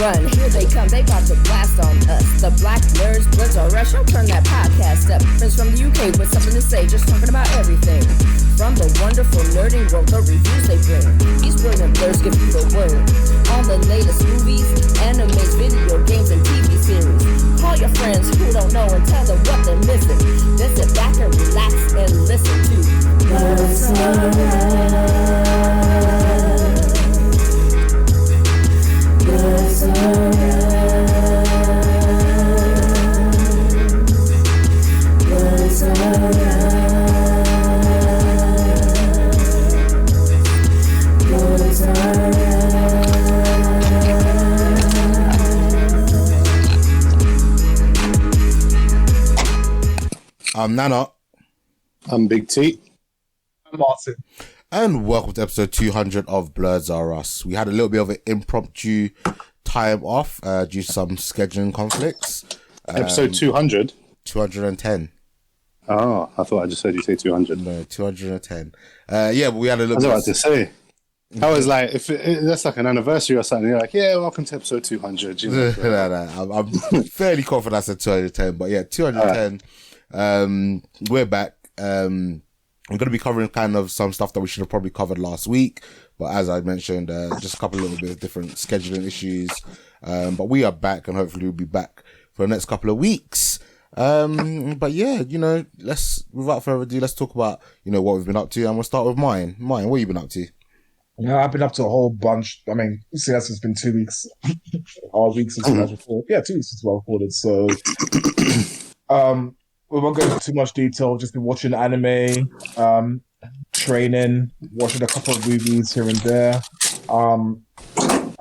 run. Here they come, they about to blast on us. The black nerds, bloods are rush. I'll turn that podcast up. Friends from the UK with something to say, just talking about everything. From the wonderful nerding world, the reviews they bring. These brilliant nerds give you the word. On the latest movies, animes, video games, and TV series. Call your friends who don't know and tell them what they're missing. Then sit back and relax and listen to Bloods Are Bloods Are Bloods Are I'm Nana. I'm Big T. I'm Martin. And welcome to episode 200 of Bloods Are Us. We had a little bit of an impromptu time off due to some scheduling conflicts. Episode 200? 210. Oh, I thought I just heard you say 200. No, 210. Yeah, but we had a little bit. I was about to say. I was like, if that's like an anniversary or something, you're like, yeah, welcome to episode 200. You know? No, I'm fairly confident I said 210, but yeah, 210. We're back. I'm going to be covering kind of some stuff that we should have probably covered last week, but as I mentioned, just a couple of little bit of different scheduling issues. But we are back, and hopefully we'll be back for the next couple of weeks. But yeah, without further ado, let's talk about, what we've been up to, and we'll start with mine. Mine, what have you been up to? Yeah, I've been up to a whole bunch. I mean, see, it's been 2 weeks. Our week since we recorded. Yeah, 2 weeks since we recorded. So, we won't go into too much detail. Just been watching anime, training, watching a couple of movies here and there. I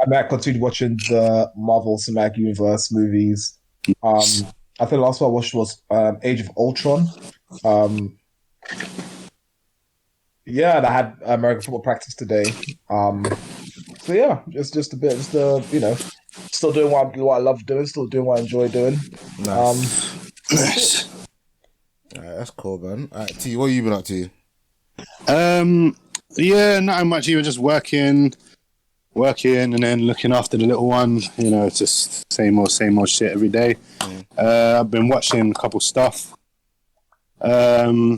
might continue watching the Marvel Cinematic Universe movies. I think the last one I watched was Age of Ultron. Yeah, and I had American football practice today. So yeah, just a bit, still doing what I love doing, still doing what I enjoy doing. Nice. Alright, that's cool, man. Alright, T, what have you been up to? Yeah, not much. Even just working, and then looking after the little one. It's just same old shit every day. I've been watching a couple stuff. I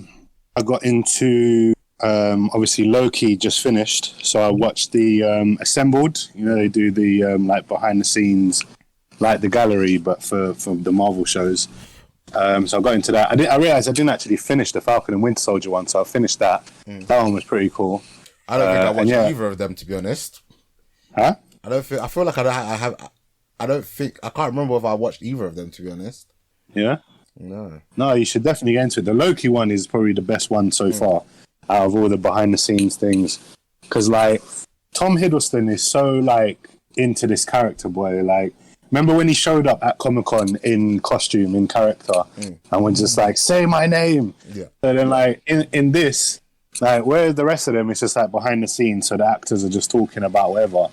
got into obviously Loki just finished, so I watched the Assembled. They do the like behind the scenes, like the gallery, but for the Marvel shows. So I got into that. I realized I didn't actually finish the Falcon and Winter Soldier one, so I finished that. That one was pretty cool. I don't think I watched either of them, to be honest. Huh? I can't remember if I watched either of them, to be honest. Yeah? No, you should definitely get into it. The Loki one is probably the best one so far out of all the behind the scenes things, because like Tom Hiddleston is so like into this character, boy. Like, remember when he showed up at Comic-Con in costume, in character, and was just like, say my name. Yeah. So then like in this, like where the rest of them, it's just like behind the scenes, so the actors are just talking about whatever.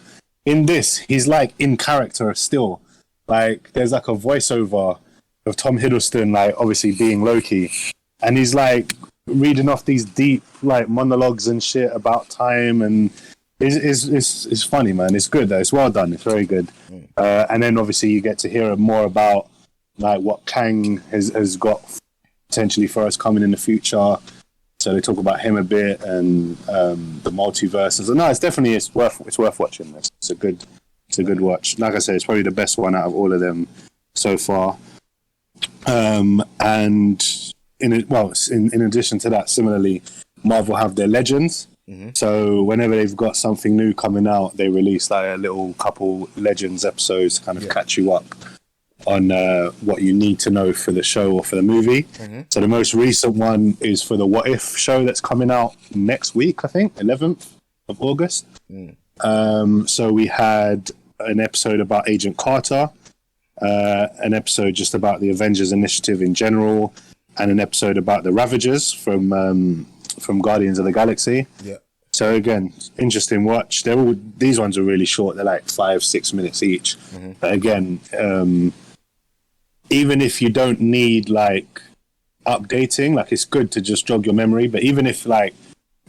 In this, he's like in character still. Like there's like a voiceover of Tom Hiddleston, like obviously being Loki, and he's like reading off these deep like monologues and shit about time, and it's funny, man. It's good though. It's well done. It's very good. And then obviously you get to hear more about like what Kang has got potentially for us coming in the future. So they talk about him a bit, and the multiverse. So no, it's worth watching. It's a good watch. Like I said, it's probably the best one out of all of them so far. And in addition to that, similarly, Marvel have their Legends. So whenever they've got something new coming out, they release like a little couple Legends episodes to kind of catch you up on what you need to know for the show or for the movie. So the most recent one is for the What If show that's coming out next week, I think, 11th of August. So we had an episode about Agent Carter, an episode just about the Avengers Initiative in general, and an episode about the Ravagers from Guardians of the Galaxy. Yeah. So again, interesting watch. These ones are really short. They're like 5-6 minutes each. But again, even if you don't need like updating, like it's good to just jog your memory. But even if like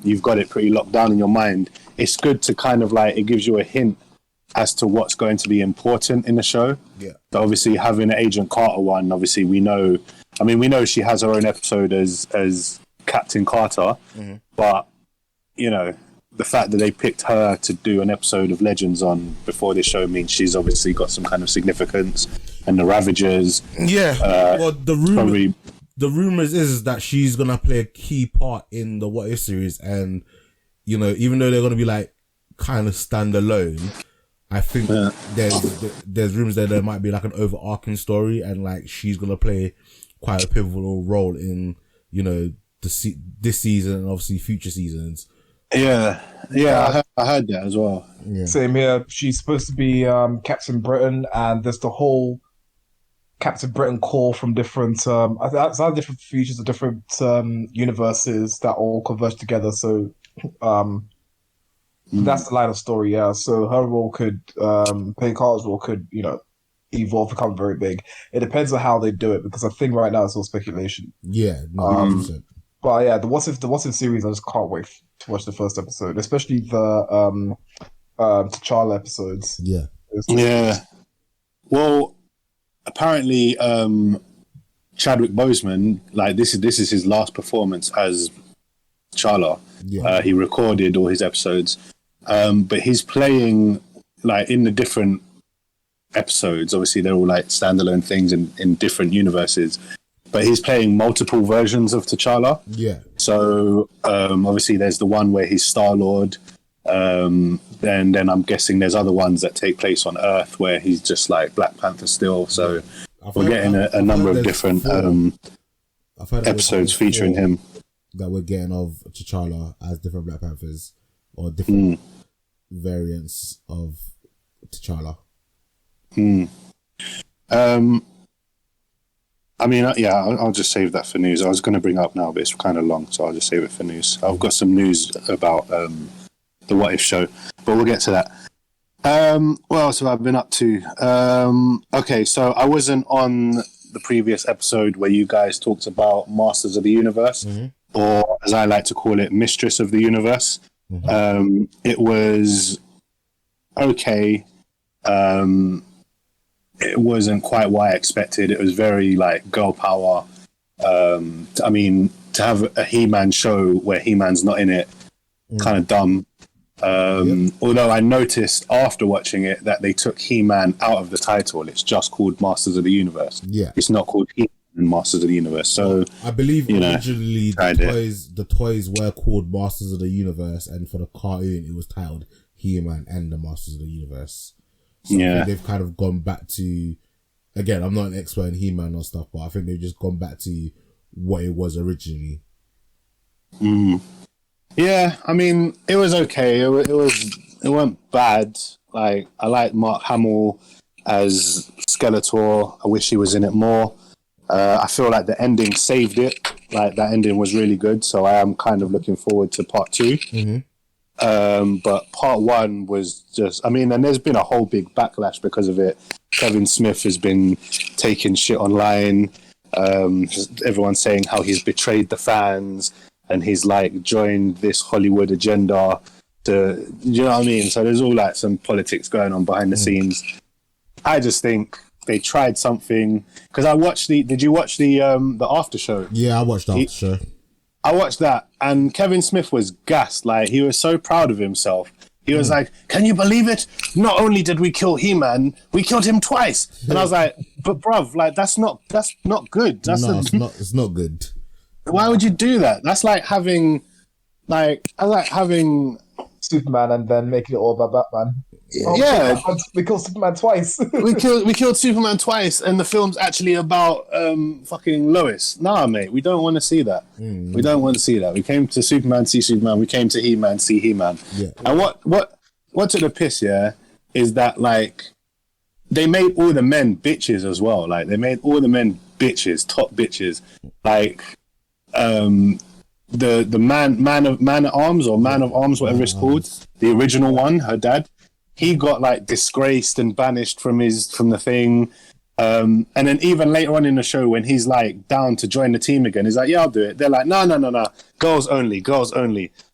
you've got it pretty locked down in your mind, it's good to kind of like, it gives you a hint as to what's going to be important in the show. Yeah. So obviously having an Agent Carter one, obviously we know she has her own episode as Captain Carter, but you know, the fact that they picked her to do an episode of Legends on before this show means she's obviously got some kind of significance. And the Ravagers. Yeah. Well, the rumors is that she's gonna play a key part in the What If series, and you know, even though they're gonna be like kind of standalone, I think there's rumors that there might be like an overarching story, and like she's gonna play quite a pivotal role in, you know, this season and obviously future seasons. Yeah, I heard that as well. Yeah. Same here. She's supposed to be Captain Britain, and there's the whole Captain Britain core from different outside different features of different universes that all converge together. So that's the line of story. Yeah. So her role could Peggy Carter's role could, you know, evolve, become very big. It depends on how they do it, because I think right now it's all speculation. Yeah. No, but yeah, the What If series, I just can't wait to watch the first episode, especially the T'Challa episodes. Yeah. Yeah. Well, apparently, Chadwick Boseman, like this is his last performance as T'Challa. Yeah. He recorded all his episodes, but he's playing like in the different episodes. Obviously, they're all like standalone things in different universes. But he's playing multiple versions of T'Challa. Yeah. So obviously, there's the one where he's Star-Lord. Then I'm guessing there's other ones that take place on Earth where he's just like Black Panther still. So we're getting a number of different episodes featuring him. That we're getting of T'Challa as different Black Panthers or different variants of T'Challa. I mean, I'll just save that for news. I was going to bring it up now, but it's kind of long, so I'll just save it for news. I've got some news about the What If show, but we'll get to that. What else have I been up to? Okay, so I wasn't on the previous episode where you guys talked about Masters of the Universe, or as I like to call it, Mistress of the Universe. It was okay. It wasn't quite what I expected. It was very like girl power. I mean, to have a He-Man show where He-Man's not in it, kind of dumb. Although I noticed after watching it that they took He-Man out of the title. It's just called Masters of the Universe. Yeah, it's not called He-Man Masters of the Universe. So I believe originally the toys were called Masters of the Universe, and for the cartoon it was titled He-Man and the Masters of the Universe. So I think they've kind of gone back to, again, I'm not an expert in He-Man or stuff, but I think they've just gone back to what it was originally. Yeah, I mean, it was okay. It wasn't bad. Like, I like Mark Hamill as Skeletor. I wish he was in it more. I feel like the ending saved it. Like, that ending was really good. So I am kind of looking forward to part 2. But part 1 was just, I mean, and there's been a whole big backlash because of it. Kevin Smith has been taking shit online. Everyone's saying how he's betrayed the fans and he's like joined this Hollywood agenda to, you know what I mean? So there's all like some politics going on behind the scenes. I just think they tried something, because I watched did you watch the after show? Yeah, I watched the after show. I watched that, and Kevin Smith was gassed. Like, he was so proud of himself. He was like, "Can you believe it? Not only did we kill He-Man, we killed him twice." And I was like, "But bruv, like that's not good. It's not good. Why would you do that? That's like having, I like having Superman and then making it all about Batman. Yeah, we killed Superman twice. we killed Superman twice, and the film's actually about fucking Lois. Nah, mate, we don't want to see that. We don't want to see that. We came to Superman, see Superman. We came to He-Man, see He-Man. Yeah. And what took the piss, is that like they made all the men bitches as well. Like they made all the men bitches, top bitches. Like the man at arms or man of arms, whatever it's called, the original one, her dad. He got like disgraced and banished from the thing. And then even later on in the show, when he's like down to join the team again, he's like, yeah, I'll do it. They're like, no, girls only.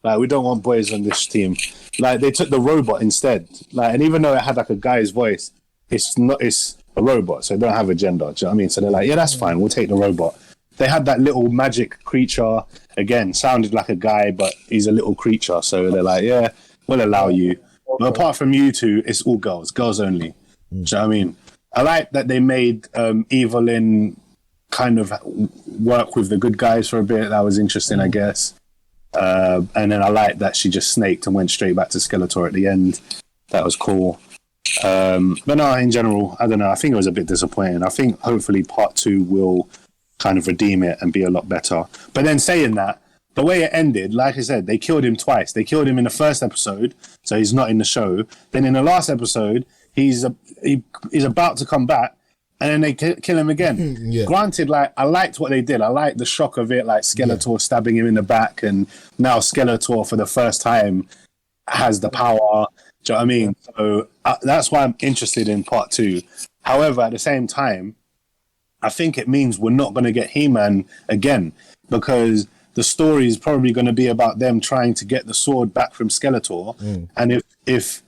Like, we don't want boys on this team. Like, they took the robot instead. Like, and even though it had like a guy's voice, it's a robot, so it don't have a gender. Do you know what I mean? So they're like, yeah, that's fine. We'll take the robot. They had that little magic creature, again, sounded like a guy, but he's a little creature. So they're like, yeah, we'll allow you. But apart from you two, it's all girls only. Do you know what I mean? I like that they made Evelyn kind of work with the good guys for a bit. That was interesting, I guess. And then I like that she just snaked and went straight back to Skeletor at the end. That was cool. But no, in general, I don't know. I think it was a bit disappointing. I think hopefully part 2 will kind of redeem it and be a lot better. But then saying that, the way it ended, like I said, they killed him twice. They killed him in the first episode, so he's not in the show. Then in the last episode, he's about to come back, and then they kill him again. Yeah. Granted, like, I liked what they did. I liked the shock of it, like Skeletor stabbing him in the back, and now Skeletor for the first time has the power. Do you know what I mean? So that's why I'm interested in part 2. However, at the same time, I think it means we're not going to get He-Man again, because the story is probably going to be about them trying to get the sword back from Skeletor. And if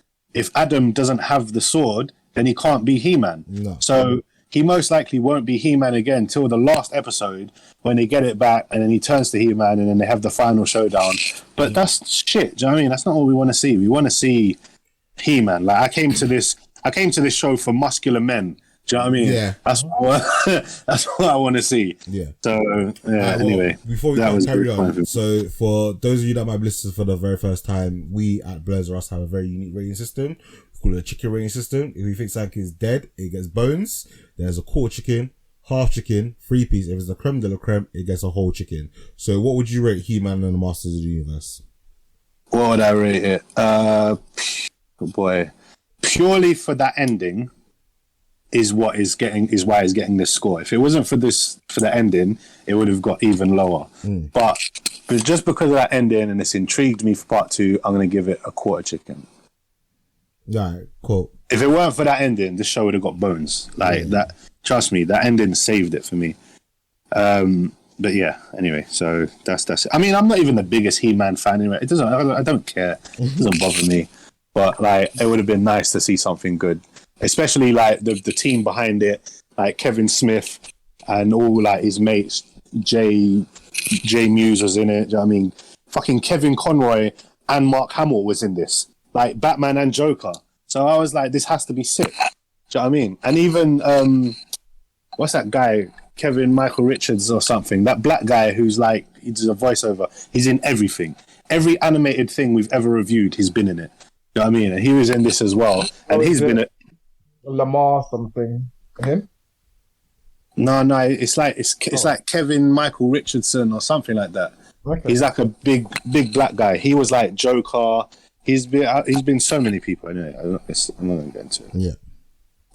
Adam doesn't have the sword, then he can't be He-Man. No. So he most likely won't be He-Man again till the last episode when they get it back, and then he turns to He-Man, and then they have the final showdown. But that's shit. Do you know what I mean? That's not what we want to see. We want to see He-Man. Like, I came to this show for muscular men. Do you know what I mean? Yeah. That's what I want to see. Yeah. So, yeah, anyway. Before we carry on, so for those of you that might be listening for the very first time, we at Blurs R Us have a very unique rating system. We call it a chicken rating system. If we think something is dead, it gets bones. There's a quarter chicken, half chicken, 3-piece. If it's a creme de la creme, it gets a whole chicken. So what would you rate He-Man and the Masters of the Universe? What would I rate it? Oh boy. Purely for that ending, is why it's getting this score. If it wasn't for the ending, it would have got even lower. But just because of that ending and it's intrigued me for part 2, I'm going to give it a quarter chicken. Right, cool. If it weren't for that ending, this show would have got bones. That. Trust me, that ending saved it for me. But yeah, anyway, so that's it. I mean, I'm not even the biggest He-Man fan anyway. I don't care. It doesn't bother me. But like, it would have been nice to see something good. Especially like the team behind it, like Kevin Smith and all like his mates. Jay Muse was in it. Do you know what I mean? Fucking Kevin Conroy and Mark Hamill was in this, like Batman and Joker. So I was like, this has to be sick. Do you know what I mean? And even what's that guy? Kevin Michael Richards or something. That black guy who's like, he does a voiceover. He's in everything. Every animated thing we've ever reviewed, he's been in it. You know what I mean? And he was in this as well. And he's been a Lamar something. Him? No, it's like Kevin Michael Richardson or something like that. Okay. He's like a big black guy. He was like Joker. He's been so many people. Anyway, I'm not going to get into it. Yeah.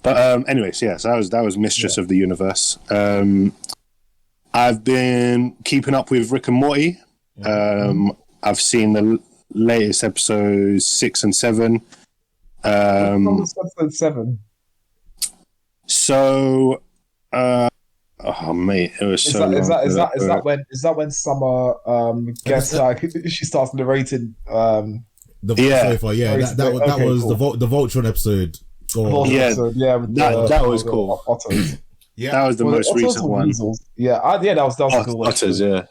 But anyways, yeah. So that was Mistress of the Universe. I've been keeping up with Rick and Morty. I've seen the latest episodes 6 and 7. Episode 7. So, oh mate, it was so. Is that when Summer gets like she starts narrating the voiceover? Yeah, that was cool. the Voltron episode. That was cool. Otters. Yeah, that was the most recent one. That was a cool one. Otters, yeah,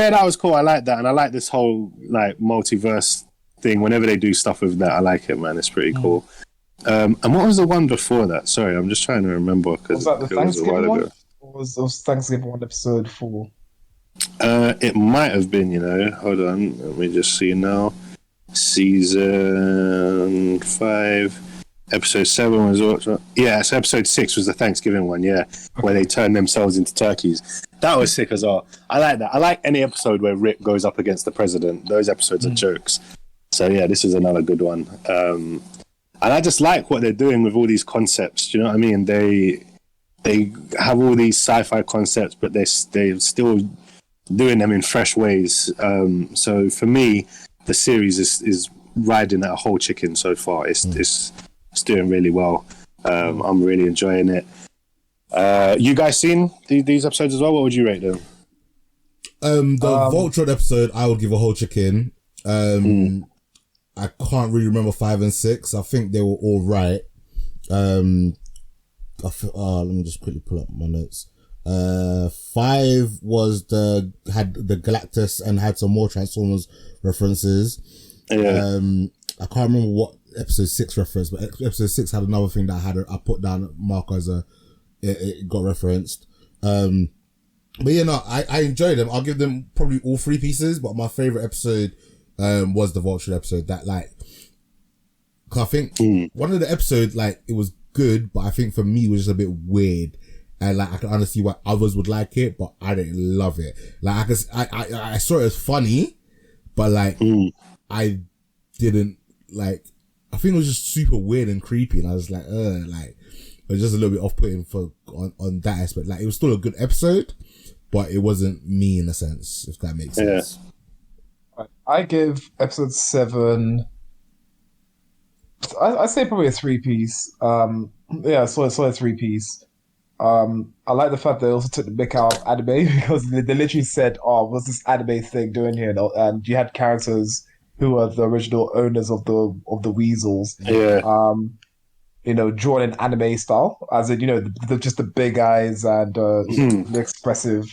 that was cool. I like that, and I like this whole like multiverse thing. Whenever they do stuff with that, I like it, man. It's pretty cool. And what was the one before that? Sorry, I'm just trying to remember because was that the Thanksgiving one? Or was Thanksgiving one episode 4? It might have been. Hold on, let me just see now. Season 5. Episode 7 was also... Yeah, so episode 6 was the Thanksgiving one, where they turn themselves into turkeys. That was sick as well. I like that. I like any episode where Rick goes up against the president. Those episodes are jokes. So yeah, this is another good one. And I just like what they're doing with all these concepts. Do you know what I mean? They have all these sci-fi concepts, but they're still doing them in fresh ways. So for me, the series is riding at a whole chicken so far. It's doing really well. I'm really enjoying it. You guys seen these episodes as well? What would you rate them? The Voltron episode, I would give a whole chicken. I can't really remember 5 and 6. I think they were all right. Let me just quickly pull up my notes. 5 was had the Galactus and had some more Transformers references. Yeah. I can't remember what episode 6 referenced, but episode 6 had another thing that I put down mark as it got referenced. But yeah, no, I enjoyed them. I'll give them probably all 3 pieces, but my favorite episode was the Vulture episode. That cause I think one of the episodes, it was good, but I think for me it was just a bit weird. And I can understand why others would like it, but I didn't love it. I saw it as funny, but I didn't I think it was just super weird and creepy, and I was it was just a little bit off-putting on that aspect. It was still a good episode, but it wasn't me in a sense, if that makes sense. I give episode 7. I say probably a 3-piece. Yeah, so a 3-piece. I like the fact they also took the mick out of anime because they literally said, "Oh, what's this anime thing doing here?" And you had characters who are the original owners of the weasels. Yeah. Drawn in anime style, as in just the big eyes and the expressive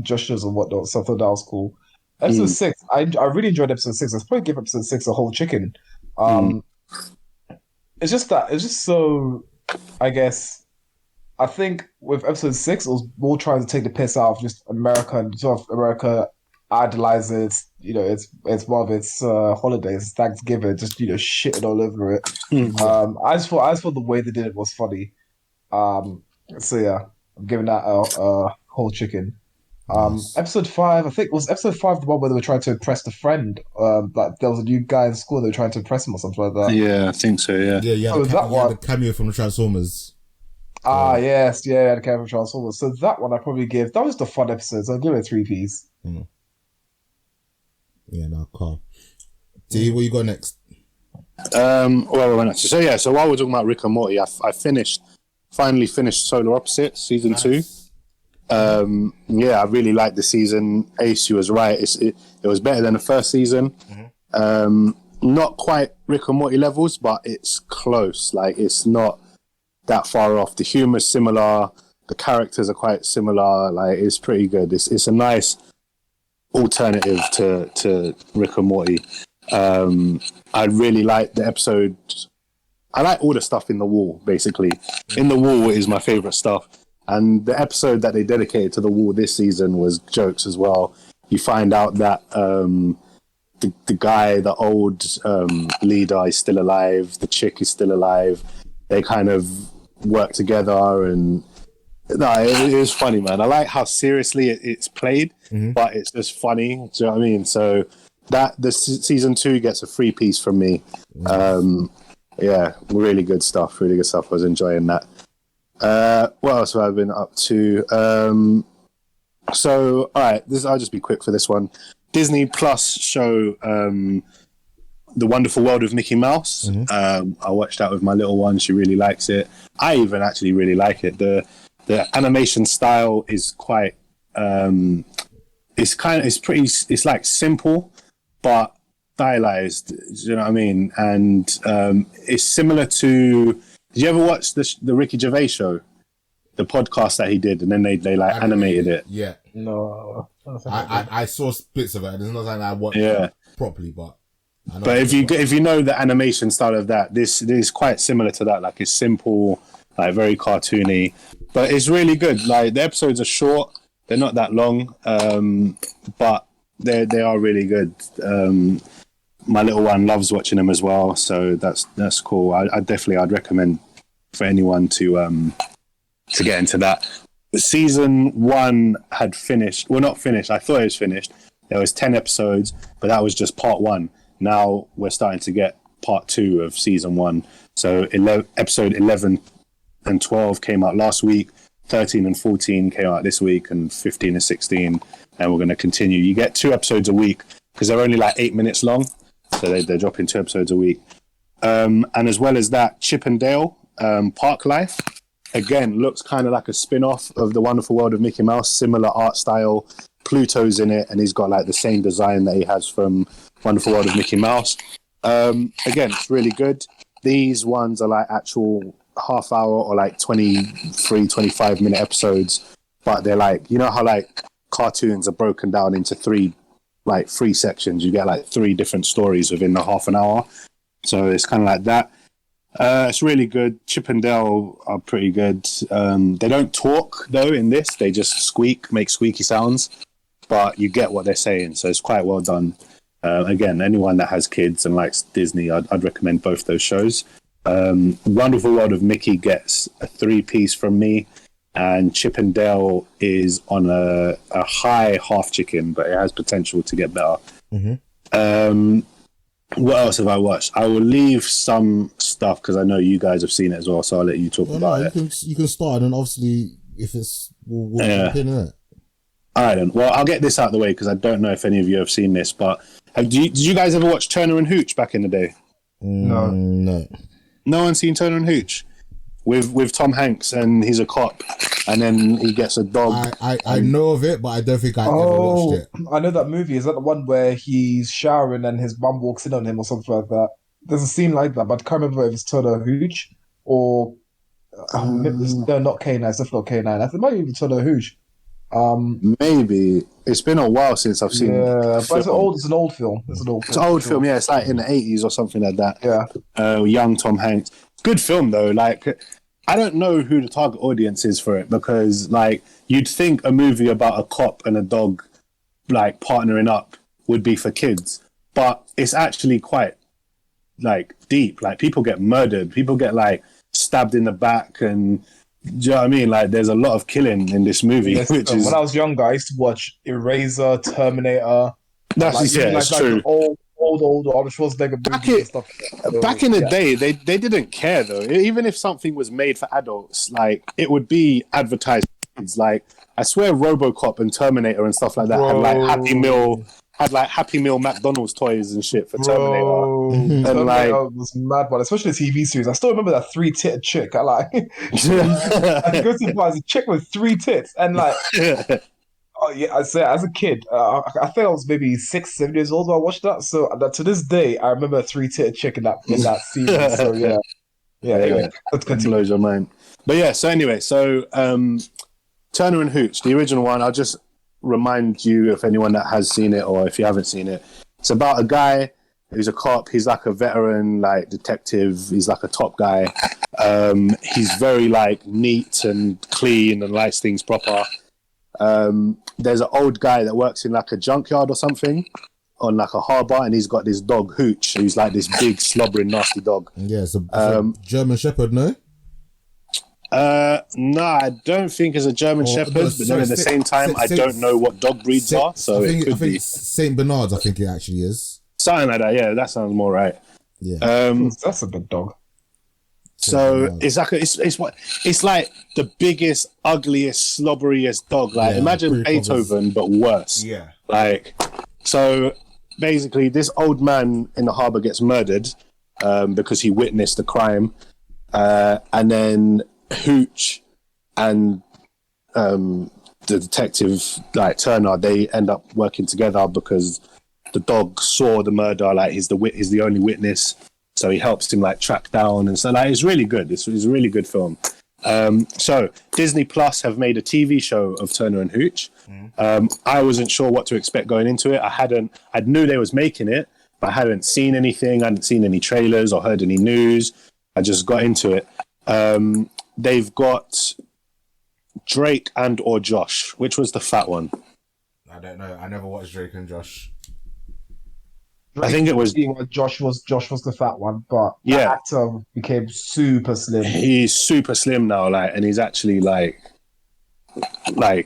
gestures and whatnot. So I thought that was cool. Episode 6, I really enjoyed episode 6. I'd probably give episode 6 a whole chicken. It's just so, I guess. I think with episode 6, it was more trying to take the piss out of just America and sort of America idolizes, it's one of its holidays, Thanksgiving, just shitting all over it. I just thought the way they did it was funny. So yeah, I'm giving that a whole chicken. Episode 5, I think was episode 5 the one where they were trying to impress the friend. There was a new guy in school, they were trying to impress him or something like that. Yeah, I think so. Yeah. Yeah. The cameo from the Transformers. Yes, yeah, the cameo from Transformers. So that one I probably give. That was the fun episode. So I'll give it a 3-piece. Yeah, no, calm. D, what you got next? So while we're talking about Rick and Morty, I finally finished Solar Opposites season 2. I really liked the season. Ace, you was right. It was better than the first season. Not quite Rick and Morty levels, but it's close. It's not that far off. The humor's similar. The characters are quite similar. It's pretty good. It's a nice alternative to Rick and Morty. I really like the episode. I like all the stuff in the wall, basically. In the wall is my favorite stuff. And the episode that they dedicated to the wall this season was jokes as well. You find out that the guy, the old leader, is still alive. The chick is still alive. They kind of work together, and it was funny, man. I like how seriously it's played, but it's just funny. Do you know what I mean? So the season 2 gets a 3-piece from me. Really good stuff. Really good stuff. I was enjoying that. What else have I been up to? All right, I'll just be quick for this one. Disney Plus show The Wonderful World of Mickey Mouse. I watched that with my little one. She really likes it. I even actually really like it. The animation style is quite it's like simple but stylized. Do you know what I mean? And it's similar to. Did you ever watch the Ricky Gervais show, the podcast that he did, and then they animated it? Yeah. No, I saw bits of it. There's not something I watched properly, but. But if you know the animation style of that, this is quite similar to that. It's simple, very cartoony, but it's really good. The episodes are short; they're not that long, but they are really good. My little one loves watching them as well, so that's cool. I'd recommend for anyone to get into that. Season 1 had finished. Well, not finished. I thought it was finished. There was 10 episodes, but that was just part 1. Now we're starting to get part 2 of season 1. So episode 11 and 12 came out last week. 13 and 14 came out this week, and 15 and 16. And we're going to continue. You get 2 episodes a week because they're only 8 minutes long. So they're dropping 2 episodes a week. And as well as that, Chip and Dale Park Life. again, looks kind of like a spin-off of The Wonderful World of Mickey Mouse, similar art style. Pluto's in it, and he's got like the same design that he has from Wonderful World of Mickey Mouse. Again, it's really good. These ones are like actual half hour or like 23, 25 minute episodes, but they're like, you know how like cartoons are broken down into three sections. You get like 3 different stories within the half an hour. So it's kind of like that. It's really good. Chip and Dale are pretty good. They don't talk though in this. They just make squeaky sounds, but you get what they're saying. So it's quite well done. Again, anyone that has kids and likes Disney, I'd recommend both those shows. Wonderful World of Mickey gets a 3-piece from me, and Chip and Dale is on a high half chicken, but it has potential to get better. What else have I watched? I will leave some stuff because I know you guys have seen it as well, so I'll let you talk about it. You can start, and obviously, if it's we'll jump in it. All right, then. Well, I'll get this out of the way because I don't know if any of you have seen this, but did you guys ever watch Turner and Hooch back in the day? No. No one's seen Turner and Hooch with Tom Hanks, and he's a cop, and then he gets a dog. I know of it, but I don't think I ever watched it. I know that movie. Is that the one where he's showering and his mum walks in on him or something like that? There's a scene like that, but I can't remember if it's Turner and Hooch or no, not K9. It's definitely not K9. I think it might be Turner and Hooch. Maybe it's been a while since I've seen. Yeah, but it's an old film. It's an old film. Yeah, it's like in the 80s or something like that. Yeah. Young Tom Hanks. Good film though. Like, I don't know who the target audience is for it because, like, you'd think a movie about a cop and a dog, like, partnering up would be for kids, but it's actually quite, like, deep. Like, people get murdered. People get, like, stabbed in the back and. Do you know what I mean? Like, there's a lot of killing in this movie. Yes, when I was younger, I used to watch Eraser, Terminator. That's true. Old Arnold Schwarzenegger movies and stuff. Back in the day, they didn't care though. Even if something was made for adults, like it would be advertised. Like I swear, RoboCop and Terminator and stuff like that had Happy Meal McDonald's toys and shit for Terminator. And Terminator was mad one, especially the TV series. I still remember that 3-tit chick. I go to the bar as a chick with 3 tits, and like, oh yeah, I say as a kid, I think I was maybe 6, 7 years old when I watched that. So to this day, I remember a 3-tit chick in that season. So yeah. Anyway, let's continue. Blows your mind. But yeah, so anyway, Turner and Hooch, the original one. I'll just remind you if anyone that has seen it or if you haven't seen it. It's about a guy who's a cop. He's like a veteran, like detective. He's like a top guy. He's very like neat and clean and likes things proper. There's an old guy that works in like a junkyard or something on like a harbour, and he's got this dog Hooch, who's like this big slobbering nasty dog. Yeah, it's a German Shepherd, no? No, I don't think it's a German Shepherd, but then at the same time, I don't know what dog breeds are, so it could be Saint Bernards. I think it actually is something like that. Yeah, that sounds more right. Yeah, that's a big dog. So it's like the biggest, ugliest, slobberiest dog. Like imagine Beethoven, but worse. Yeah, like so. Basically, this old man in the harbour gets murdered because he witnessed the crime, and then Hooch and the detective, like Turner, they end up working together because the dog saw the murder. Like he's the only witness, so he helps him like track down, and so like it's really good. It's a really good film. So Disney Plus have made a TV show of Turner and Hooch. I wasn't sure what to expect going into it. I knew they was making it, but I hadn't seen anything. I hadn't seen any trailers or heard any news. I just got into it. They've got Drake and or Josh. Which was the fat one? I don't know. I never watched Drake and Josh. I think it was Josh was the fat one, but the actor became super slim. He's super slim now, like, and he's actually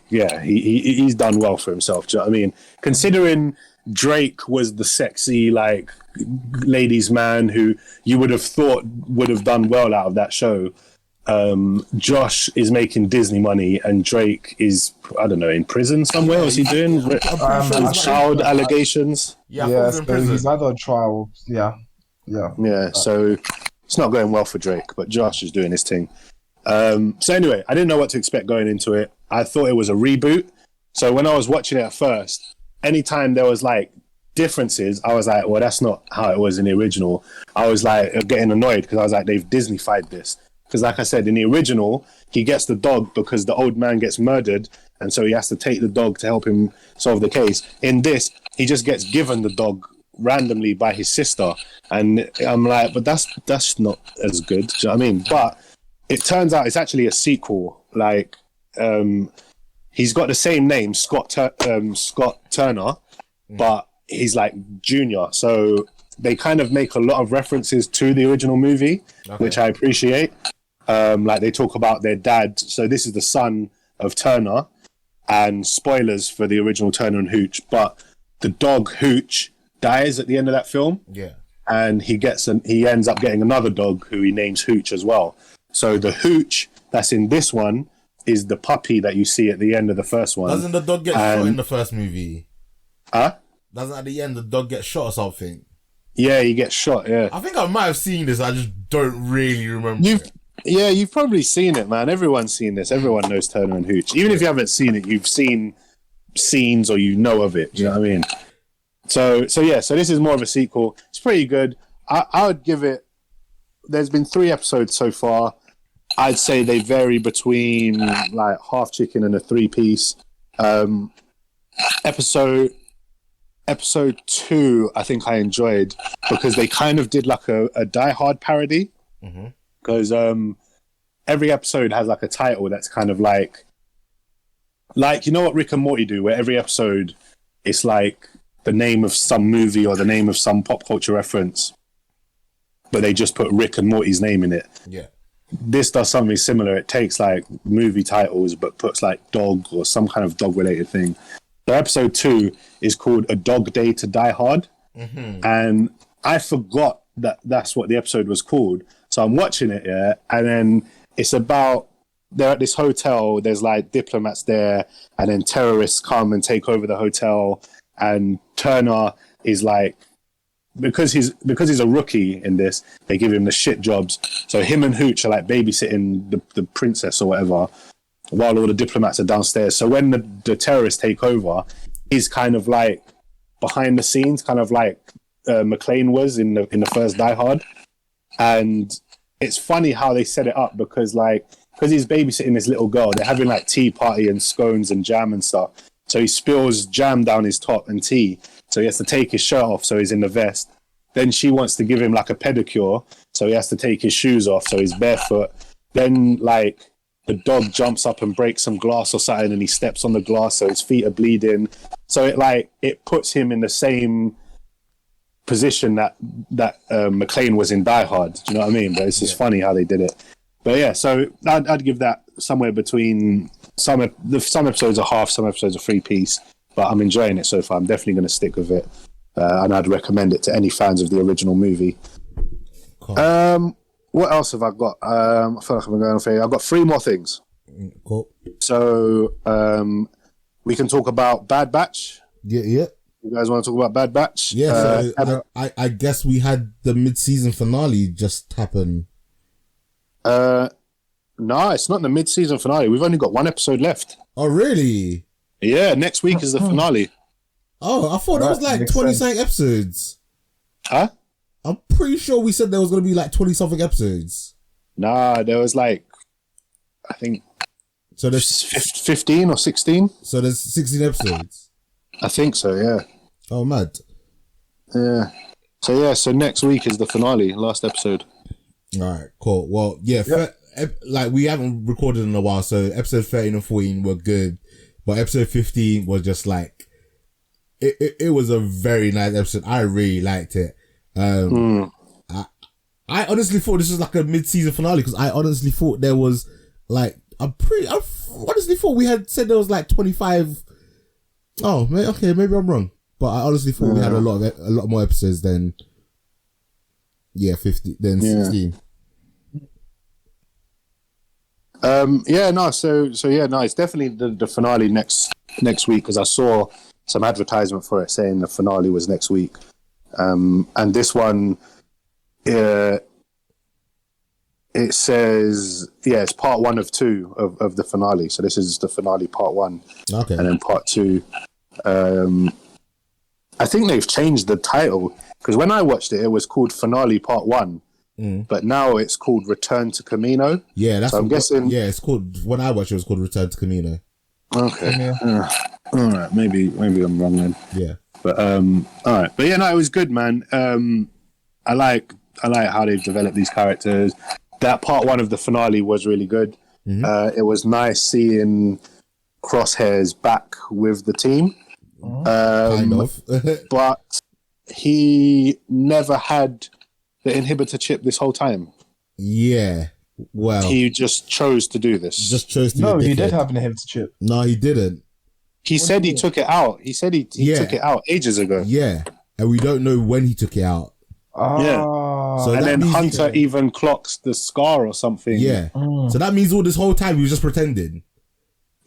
he's done well for himself. Do you know what I mean? Considering Drake was the sexy, like, ladies' man who you would have thought would have done well out of that show. Josh is making Disney money, and Drake is, I don't know, in prison somewhere. What's he doing? Child allegations. Yeah, so he's either on trial. Yeah. So it's not going well for Drake, but Josh is doing his thing. So anyway, I didn't know what to expect going into it. I thought it was a reboot. So when I was watching it at first, anytime there was like differences, I was like, well, that's not how it was in the original. I was like getting annoyed because I was like, they've Disney-fied this. Because like I said, in the original, he gets the dog because the old man gets murdered, and so he has to take the dog to help him solve the case. In this, he just gets given the dog randomly by his sister, and I'm like, but that's not as good. Do you know what I mean? But it turns out it's actually a sequel. Like, he's got the same name, Scott Turner, but he's like junior. So they kind of make a lot of references to the original movie, which I appreciate. Like they talk about their dad. So this is the son of Turner, and spoilers for the original Turner and Hooch, but the dog Hooch dies at the end of that film. Yeah. And he ends up getting another dog who he names Hooch as well. So the Hooch that's in this one is the puppy that you see at the end of the first one. Doesn't the dog get shot in the first movie? Huh? Doesn't at the end the dog get shot or something? Yeah, he gets shot, yeah. I think I might have seen this, I just don't really remember. You've probably seen it, man. Everyone's seen this. Everyone knows Turner and Hooch. Even if you haven't seen it, you've seen scenes or you know of it. Do you know what I mean? So this is more of a sequel. It's pretty good. I would give it... There's been 3 episodes so far. I'd say they vary between like half chicken and a 3-piece. Episode 2, I think I enjoyed because they kind of did like a Die Hard parody. Because every episode has like a title that's kind of like you know what Rick and Morty do, where every episode it's like the name of some movie or the name of some pop culture reference, but they just put Rick and Morty's name in it. Yeah. This does something similar. It takes like movie titles but puts like dog or some kind of dog related thing. So episode 2 is called A Dog Day to Die Hard. And I forgot that that's what the episode was called. So I'm watching it, yeah, and then it's about they're at this hotel. There's like diplomats there, and then terrorists come and take over the hotel. And Turner is like, because he's a rookie in this, they give him the shit jobs. So him and Hooch are like babysitting the princess or whatever, while all the diplomats are downstairs. So when the terrorists take over, he's kind of like behind the scenes, kind of like McClane was in the first Die Hard. And it's funny how they set it up because he's babysitting this little girl, they're having like tea party and scones and jam and stuff. So he spills jam down his top and tea. So he has to take his shirt off, so he's in the vest. Then she wants to give him like a pedicure, so he has to take his shoes off, so he's barefoot. Then like the dog jumps up and breaks some glass or something, and he steps on the glass, so his feet are bleeding. So it puts him in the same position that McClane was in Die Hard. Do you know what I mean? But it's just funny how they did it. But yeah, so I'd give that somewhere between some episodes are half, some episodes are 3-piece. But I'm enjoying it so far. I'm definitely going to stick with it, and I'd recommend it to any fans of the original movie. Cool. What else have I got? I feel like I'm going on. I've got 3 more things. Cool. So we can talk about Bad Batch. Yeah. You guys want to talk about Bad Batch? Yeah. I guess we had the mid-season finale just happen. No, it's not the mid-season finale. We've only got 1 episode left. Oh, really? Yeah, next week is the finale. Oh, I thought it was like 20-something episodes. Huh? I'm pretty sure we said there was going to be like 20-something episodes. Nah, there was like, I think, so there's 15 or 16. So there's 16 episodes. I think so, yeah. Oh, mad. Yeah. So next week is the finale, last episode. All right, cool. Well, yeah. Like we haven't recorded in a while, so episode 13 and 14 were good. But episode 15 was just like, it was a very nice episode. I really liked it. I honestly thought this was like a mid-season finale because I honestly thought there was like, I honestly thought we had said there was like 25. Oh, okay, maybe I'm wrong. But I honestly thought we had a lot more episodes than 16. It's definitely the finale next week because I saw some advertisement for it saying the finale was next week. And this one, it's it says, it's part 1 of 2 of the finale. So this is the finale part 1. Okay. And then part 2. I think they've changed the title, because when I watched it, it was called Finale Part 1. But now it's called Return to Camino. Yeah, that's so I'm guessing. Yeah, it's called. When I watched it, was called Return to Camino. Okay. All right. Maybe I'm wrong then. Yeah. But all right. But yeah, no, it was good, man. I like how they've developed these characters. That part 1 of the finale was really good. It was nice seeing Crosshair's back with the team. Kind of. But he never had the inhibitor chip this whole time. Yeah. Well, he just chose to do this. Just chose to. No, he did have an inhibitor chip. No, he didn't. He said he took it out. He said he took it out ages ago. Yeah, and we don't know when he took it out. Yeah. So and then Hunter even clocks the scar or something. Yeah. So that means all this whole time he was just pretending.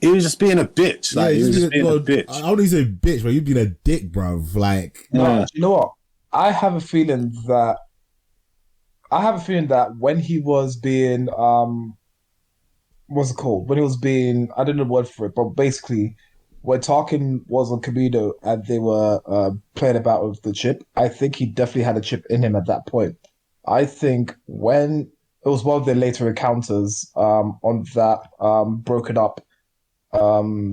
He was just being a bitch. Like, he was just being a bitch. I don't even say bitch, but you've been a dick, bruv. Like, no, you know what? I have a feeling that when he was being what's it called? When he was being, I don't know the word for it, but basically when Tarkin was on Camino and they were playing about with the chip, I think he definitely had a chip in him at that point. I think when it was one of their later encounters on that broken up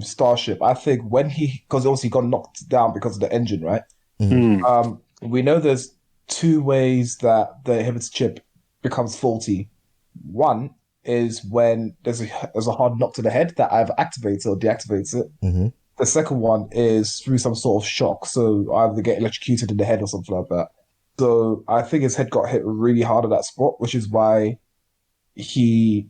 starship, I think when because obviously he got knocked down because of the engine, right? We know there's 2 ways that the inhibitor chip becomes faulty. One is when there's a hard knock to the head that either activates it or deactivates it. The second one is through some sort of shock, so either they get electrocuted in the head or something like that. So I think his head got hit really hard at that spot, which is why he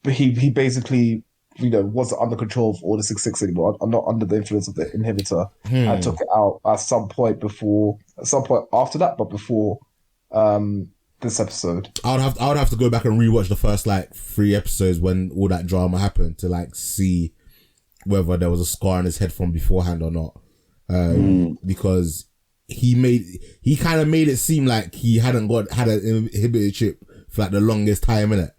basically, wasn't under control of Order 66 anymore. I'm not under the influence of the inhibitor. I took it out at some point after that, but before this episode. I would have to go back and rewatch the first 3 episodes when all that drama happened to see whether there was a scar on his head from beforehand or not. Because he kind of made it seem like he had an inhibitor chip for the longest time, innit?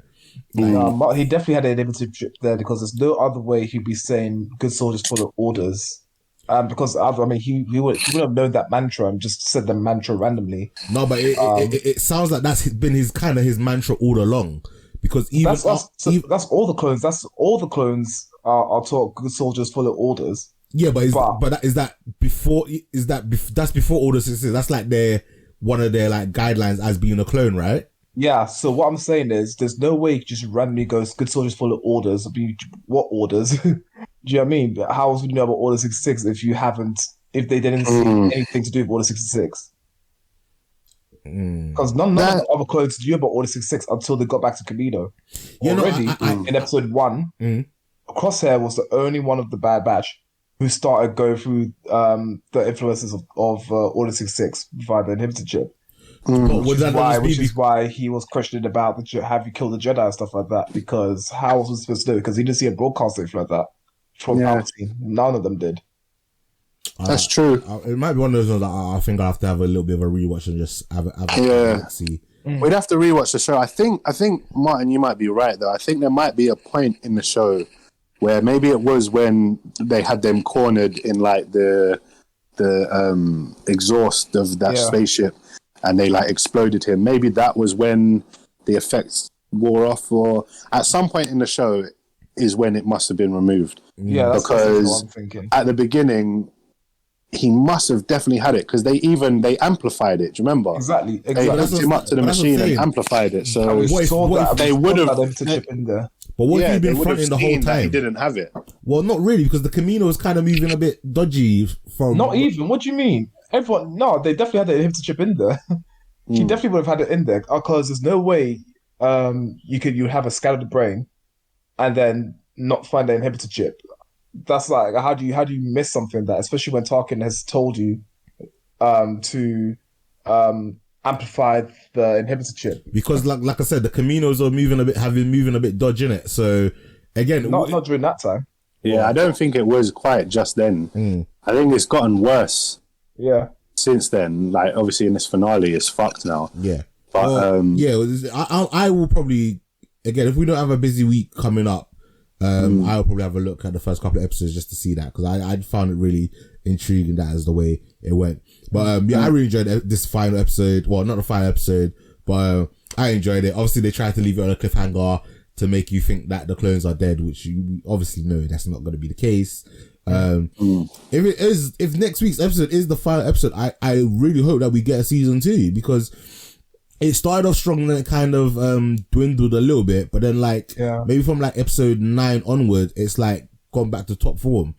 No, he definitely had an inhibitor chip there, because there's no other way he'd be saying good soldiers follow orders. Because he would have known that mantra and just said the mantra randomly. No, but it sounds like that's been his mantra all along. Because even that's all the clones. That's all the clones are taught good soldiers follow orders. Yeah, but that's before Order 66. That's one of their guidelines as being a clone, right? Yeah, so what I'm saying is there's no way you just randomly goes good soldiers follow orders. What orders? Do you know what I mean? How else would you know about Order 66 if they didn't see anything to do with Order 66? Because none of the other clones knew about Order 66 until they got back to Camino. Already, in episode 1, Crosshair was the only one of the Bad Batch who started going through the influences of Order 66 via the inhibitor chip. Which is why he was questioned about have you killed the Jedi and stuff like that, because how was he supposed to do it? Because he didn't see a broadcast like that from Palpatine. None of them did. That's true. It might be one of those ones that I think I have to have a little bit of a rewatch and just have a see. We'd have to rewatch the show. I think Martin, you might be right though. I think there might be a point in the show where maybe it was when they had them cornered in the exhaust of that spaceship, and they exploded him. Maybe that was when the effects wore off, or at some point in the show is when it must have been removed. Yeah, that's because what I'm thinking. At the beginning, he must have definitely had it, because they amplified it. Do you remember? Exactly. They hooked him up to the machine and amplified it. So they would have chip in there. But what have you been fronting the whole time? He didn't have it. Well, not really, because the Camino was kind of moving a bit dodgy from. Not even. What do you mean? They definitely had the inhibitor chip in there. He definitely would have had it in there, because there's no way you'd have a scan of the brain and then not find the inhibitor chip. That's how do you miss something that, especially when Tarkin has told you to amplify the inhibitor chip? Because like I said, the Caminos have been moving a bit dodgy in it. So again, not during that time. Yeah, I don't think it was quite just then. I think it's gotten worse. Yeah. Since then, obviously in this finale, it's fucked now. Yeah. But yeah, I will probably, again, if we don't have a busy week coming up, I'll probably have a look at the first couple of episodes just to see that, because I found it really intriguing, that is the way it went. But yeah, I really enjoyed this final episode. Well, not the final episode, but I enjoyed it. Obviously, they tried to leave it on a cliffhanger to make you think that the clones are dead, which you obviously know that's not going to be the case. If next week's episode is the final episode, I really hope that we get a season 2, because it started off strong and then it kind of dwindled a little bit, but then maybe from like episode 9 onward, it's like gone back to top form,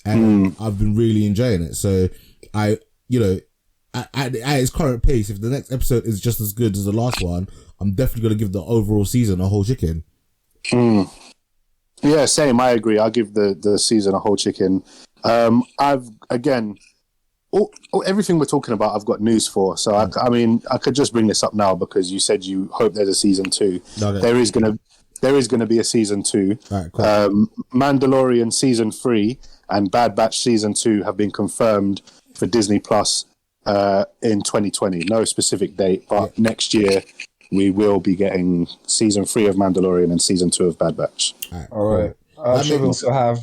and I've been really enjoying it. So at its current pace, if the next episode is just as good as the last one, I'm definitely going to give the overall season a whole chicken. Yeah, same. I agree. I'll give the season a whole chicken. Everything we're talking about, I've got news for. So I could just bring this up now because you said you hope there's a season 2. No. There is gonna be a season 2. All right, cool. Mandalorian season 3 and Bad Batch season 2 have been confirmed for Disney Plus in 2020. No specific date, but next year we will be getting season 3 of Mandalorian and season 2 of Bad Batch. All right. I'm sure we also have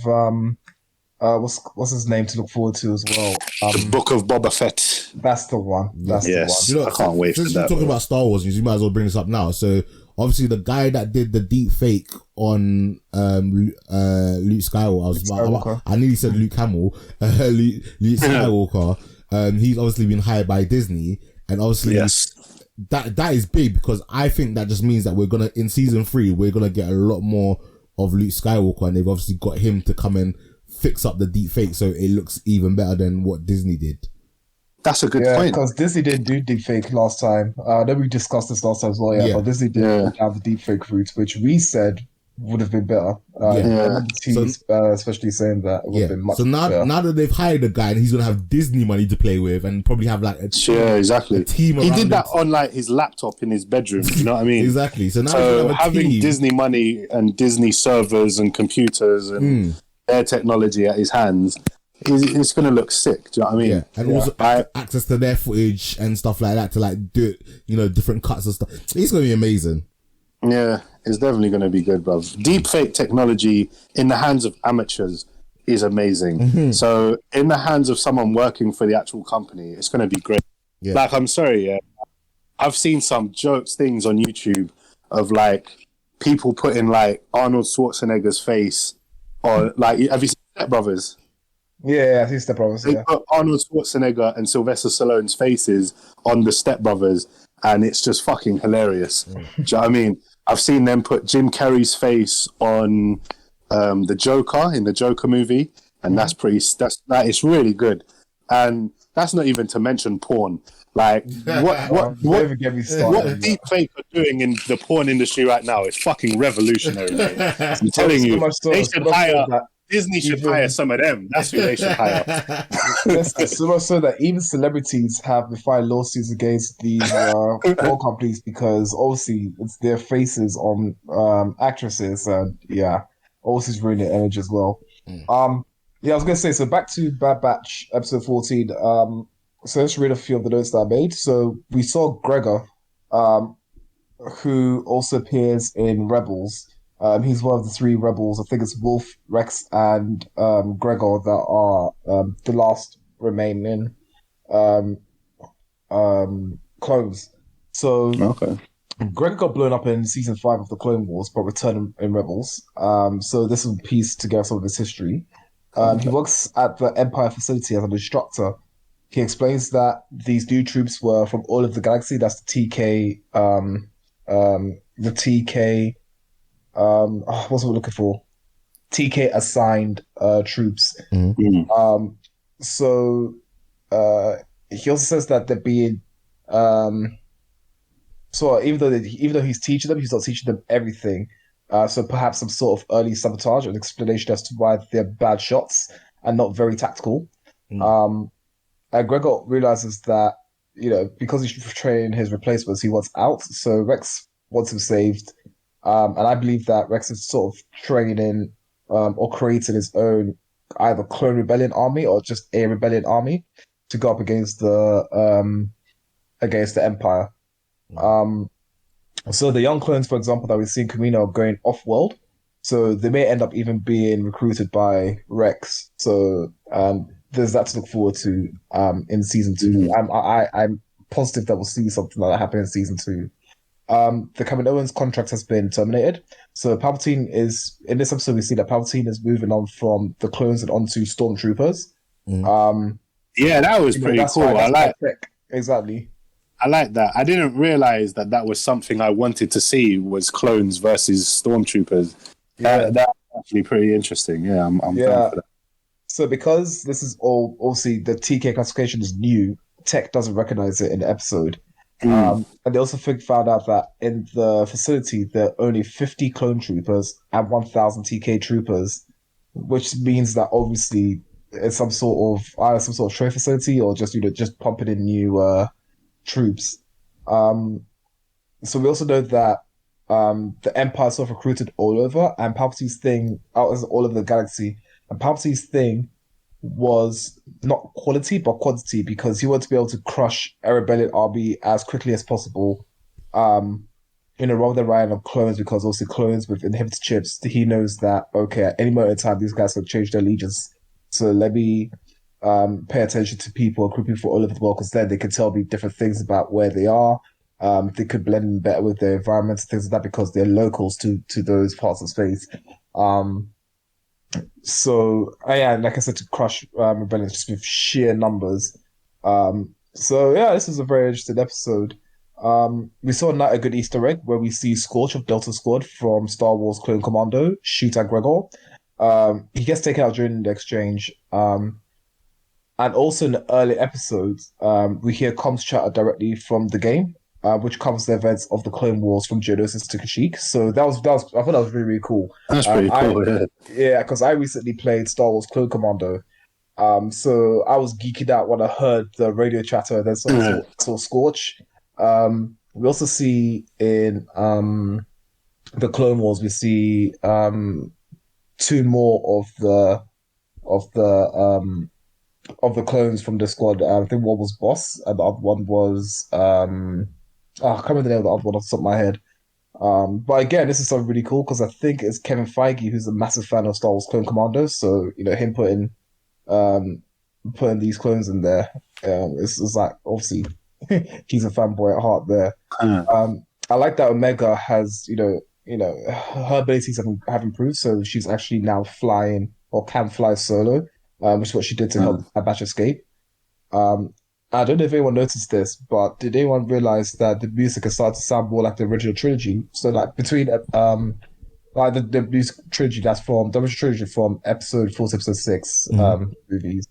what's his name to look forward to as well. The Book of Boba Fett. That's the one. That's the one. You know, I can't wait for since that. we're talking about Star Wars news, you might as well bring this up now. So obviously the guy that did the deep fake on Luke Skywalker, I nearly said Luke Hamill, Luke Skywalker. He's obviously been hired by Disney, and obviously that is big, because I think that just means that we're gonna, in season 3, we're gonna get a lot more of Luke Skywalker, and they've obviously got him to come and fix up the deep fake so it looks even better than what Disney did. That's a good point. Because Disney didn't do deepfake last time. I know we discussed this last time as well, but Disney didn't have the deepfake route, which we said would have been better. Especially saying that it would have been much better. Now that they've hired a guy and he's going to have Disney money to play with and probably have like a team, exactly. A team he did that on like his laptop in his bedroom, you know what I mean? Exactly. So now having Disney money and Disney servers and computers and their technology at his hands, it's going to look sick. Do you know what I mean? Yeah, and also access to their footage and stuff like that to like do it, different cuts and stuff. It's going to be amazing. Yeah, it's definitely going to be good, bruv. Deep fake technology in the hands of amateurs is amazing. So in the hands of someone working for the actual company, it's going to be great. Yeah. Like, I'm sorry, I've seen some jokes things on YouTube of like people putting like Arnold Schwarzenegger's face or like, have you seen Step Brothers? Yeah, I think Step Brothers. They put Arnold Schwarzenegger and Sylvester Stallone's faces on the Step Brothers, and it's just fucking hilarious. Do you know what I mean? I've seen them put Jim Carrey's face on the Joker in the Joker movie, and that is really good. And that's not even to mention porn. Like what deep fake are doing in the porn industry right now is fucking revolutionary. I'm telling you, they should hire. Disney should hire some of them. That's who they should hire. So much so that even celebrities have filed lawsuits against these porn companies, because obviously it's their faces on actresses, and obviously it's ruining their image as well. I was gonna say, so back to Bad Batch episode 14. So let's read a few of the notes that I made. So we saw Gregor, who also appears in Rebels. He's one of the 3 rebels. I think it's Wolf, Rex, and Gregor that are the last remaining clones. So Gregor got blown up in season 5 of the Clone Wars, but returned in Rebels. So this will piece together some of his history. He works at the Empire facility as an instructor. He explains that these new troops were from all of the galaxy. That's the TK. What's we're looking for? TK assigned troops. So he also says that they're being so even though he's teaching them, he's not teaching them everything. So perhaps some sort of early sabotage and explanation as to why they're bad shots and not very tactical. And Gregor realizes that because he's training his replacements, he wants out. So Rex wants him saved. And I believe that Rex is sort of training or creating his own either clone rebellion army or just a rebellion army to go up against the Empire. So the young clones, for example, that we see in Kamino are going off-world. So they may end up even being recruited by Rex. So there's that to look forward to in season 2. I'm positive that we'll see something like that happen in season 2. The Kaminoans' contract has been terminated. So Palpatine is, in this episode, we see that Palpatine is moving on from the clones and onto stormtroopers. Yeah, that was pretty cool. I like exactly. I like that. I didn't realize that was something I wanted to see, was clones versus stormtroopers. Yeah. That's actually pretty interesting. Yeah, I'm down for that. So because this is all, obviously the TK classification is new, Tech doesn't recognize it in the episode. And they also found out that in the facility there are only 50 clone troopers and 1,000 TK troopers, which means that obviously it's some sort of trade facility or just just pumping in new troops. So we also know that the Empire sort of recruited all over, and Palpatine's thing out as all over the galaxy. And Palpatine's thing was not quality but quantity, because he wanted to be able to crush a rebellion army as quickly as possible. Rather than relying on clones, because also clones with inhibitor chips, he knows that okay, at any moment in time these guys will change their allegiance. So let me pay attention to people, recruit people all over the world, because then they can tell me different things about where they are. They could blend in better with their environment and things like that, because they're locals to those parts of space. Like I said, to crush rebellions just with sheer numbers. This is a very interesting episode. We saw a good Easter egg where we see Scorch of Delta Squad from Star Wars Clone Commando shoot at Gregor. He gets taken out during the exchange. And also in the early episodes, we hear comms chatter directly from the game, which covers the events of the Clone Wars from Geonosis to Kashyyyk. So I thought that was really, really cool. That's pretty cool, yeah. Because I recently played Star Wars Clone Commando. So I was geeking out when I heard the radio chatter and then saw Scorch. We also see in the Clone Wars, we see 2 more of the clones from the squad. I think one was Boss and the other one was I can't remember the name of the other one off the top of my head. But again, this is something really cool because I think it's Kevin Feige who's a massive fan of Star Wars Clone Commando. So him putting these clones in there, it's like obviously he's a fanboy at heart there. I like that Omega has her abilities have improved, so she's actually now flying or can fly solo, which is what she did to help Abash escape. I don't know if anyone noticed this, but did anyone realize that the music has started to sound more like the original trilogy? So like between the music trilogy that's from the original trilogy from episode 4 to episode 6 movies.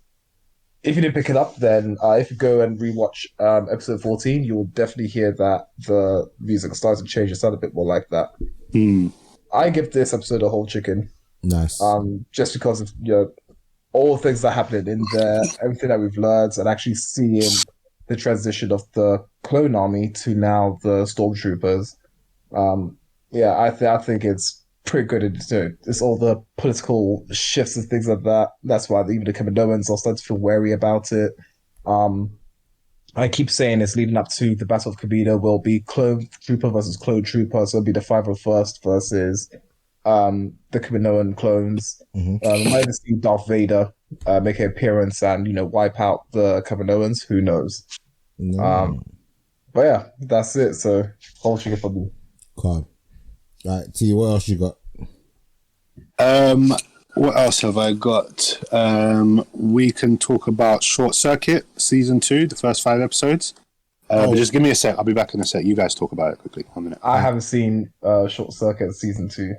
If you didn't pick it up, then if you go and rewatch episode 14, you will definitely hear that the music starts to change and sound a bit more like that. I give this episode a whole chicken. Nice. Just because of all the things that are happening in there, everything that we've learned, and actually seeing the transition of the clone army to now the stormtroopers. I think it's pretty good. It's all the political shifts and things like that. That's why even the Kaminoans are starting to feel wary about it. I keep saying it's leading up to the Battle of Kamino will be clone trooper versus clone trooper. So it'll be the 501st versus the Kaminoan clones. We might even see Darth Vader make an appearance and wipe out the Kaminoans. Who knows? But yeah, that's it. So whole chicken for me. Cool. Right, T, what else you got? What else have I got? We can talk about Short Circuit Season 2, the first 5 episodes. Just give me a sec. I'll be back in a sec. You guys talk about it quickly. 1 minute. I haven't seen Short Circuit Season 2.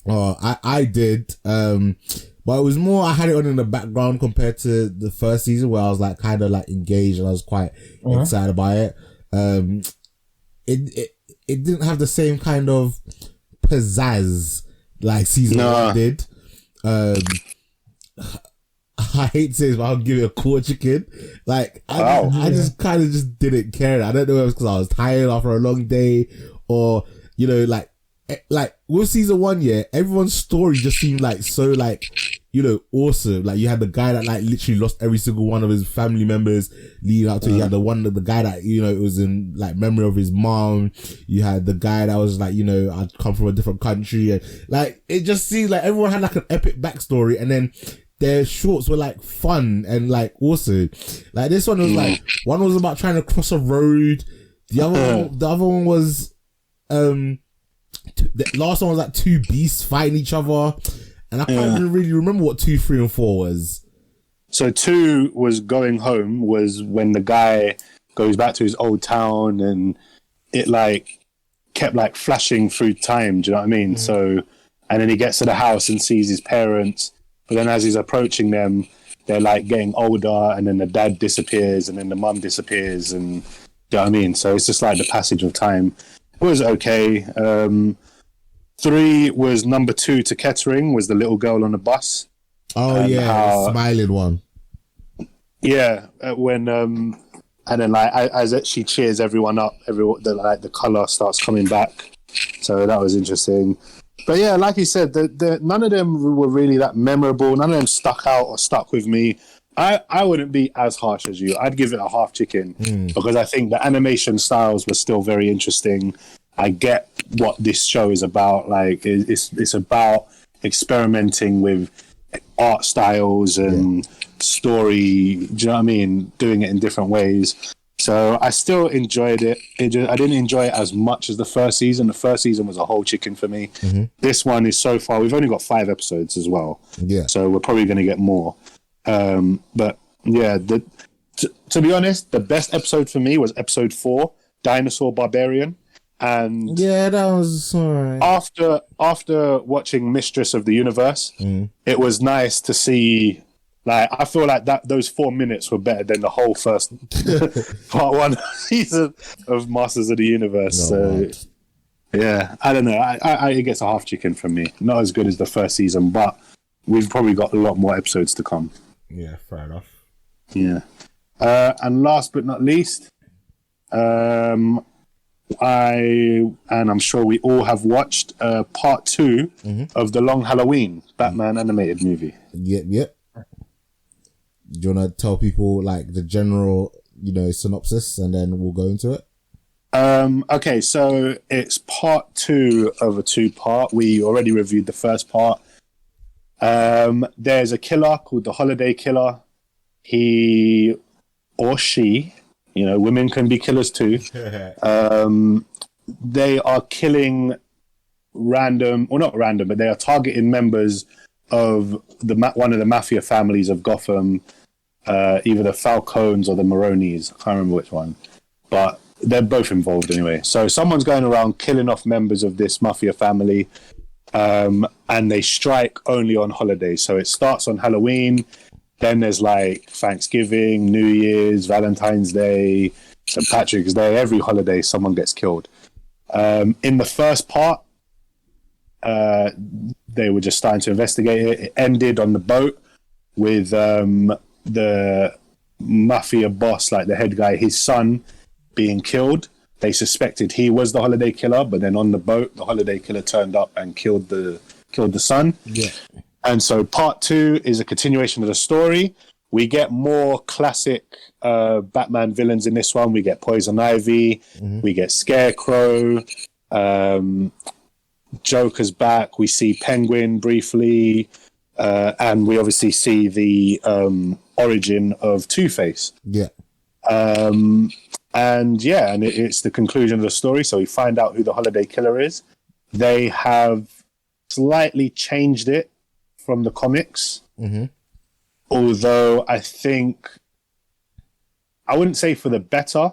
Oh, I did. But it was more, I had it on in the background compared to the first season where I was like kind of like engaged and I was quite excited by it. It didn't have the same kind of pizzazz like season 1 did. I hate to say this, but I'll give it a quarter chicken. Like, I just kind of just didn't care. I don't know if it was because I was tired after a long day or, like with season 1, everyone's story just seemed like so like you know, awesome. Like, you had the guy that like literally lost every single one of his family members leading up to, you had the guy that, you know, it was in like memory of his mom. You had the guy that was like, you know, I'd come from a different country, and like, it just seemed like everyone had like an epic backstory, and then their shorts were like fun and like awesome. Like, this one was like, one was about trying to cross a road. The other one was, the last one was like two beasts fighting each other. And I can't even really remember what 2, 3, and 4 was. So 2 was going home, was when the guy goes back to his old town, and it like kept like flashing through time. Do you know what I mean? So, and then he gets to the house and sees his parents, but then as he's approaching them, they're like getting older, and then the dad disappears, and then the mum disappears, and do you know what I mean? So it's just like the passage of time. It was okay. 3 was number 2 to Kettering, was the little girl on the bus. Oh yeah, the smiling one. Yeah, when and then like as she cheers everyone up, the color starts coming back. So that was interesting. But yeah, like you said, none of them were really that memorable. None of them stuck out or stuck with me. I wouldn't be as harsh as you. I'd give it a half chicken because I think the animation styles were still very interesting. I get what this show is about. Like, it's about experimenting with art styles and story. Do you know what I mean? Doing it in different ways. So I still enjoyed it. I didn't enjoy it as much as the first season. The first season was a whole chicken for me. This one is so far. We've only got 5 episodes as well. Yeah. So we're probably going to get more. But yeah, to be honest, the best episode for me was episode 4, Dinosaur Barbarian. And yeah, that was alright. After watching Mistress of the Universe, it was nice to see. Like, I feel like those 4 minutes were better than the whole first part 1 season of Masters of the Universe. Yeah, I don't know. I it gets a half chicken from me. Not as good as the first season, but we've probably got a lot more episodes to come. Yeah, fair enough. Yeah, and last but not least, I'm sure we all have watched part 2 of The Long Halloween Batman animated movie. Yep. Do you want to tell people like the general, you know, synopsis, and then we'll go into it? Okay, so it's part 2 of a 2-part. We already reviewed the first part. There's a killer called the Holiday Killer. He or she, you know, women can be killers too. They are killing not random, but they are targeting members of one of the mafia families of Gotham, either the Falcones or the Maronis. I can't remember which one, but they're both involved anyway. So someone's going around killing off members of this mafia family, and they strike only on holidays. So it starts on Halloween. Then there's like Thanksgiving, New Year's, Valentine's Day, St. Patrick's Day. Every holiday, someone gets killed. In the first part, they were just starting to investigate it. It ended on the boat with the mafia boss, like the head guy, his son being killed. They suspected he was the holiday killer, but then on the boat, the holiday killer turned up and killed the son. Yeah. And so part 2 is a continuation of the story. We get more classic Batman villains in this one. We get Poison Ivy. We get Scarecrow. Joker's back. We see Penguin briefly. And we obviously see the origin of Two-Face. Yeah. And it's the conclusion of the story. So we find out who the holiday killer is. They have slightly changed it from the comics. Although I wouldn't say for the better,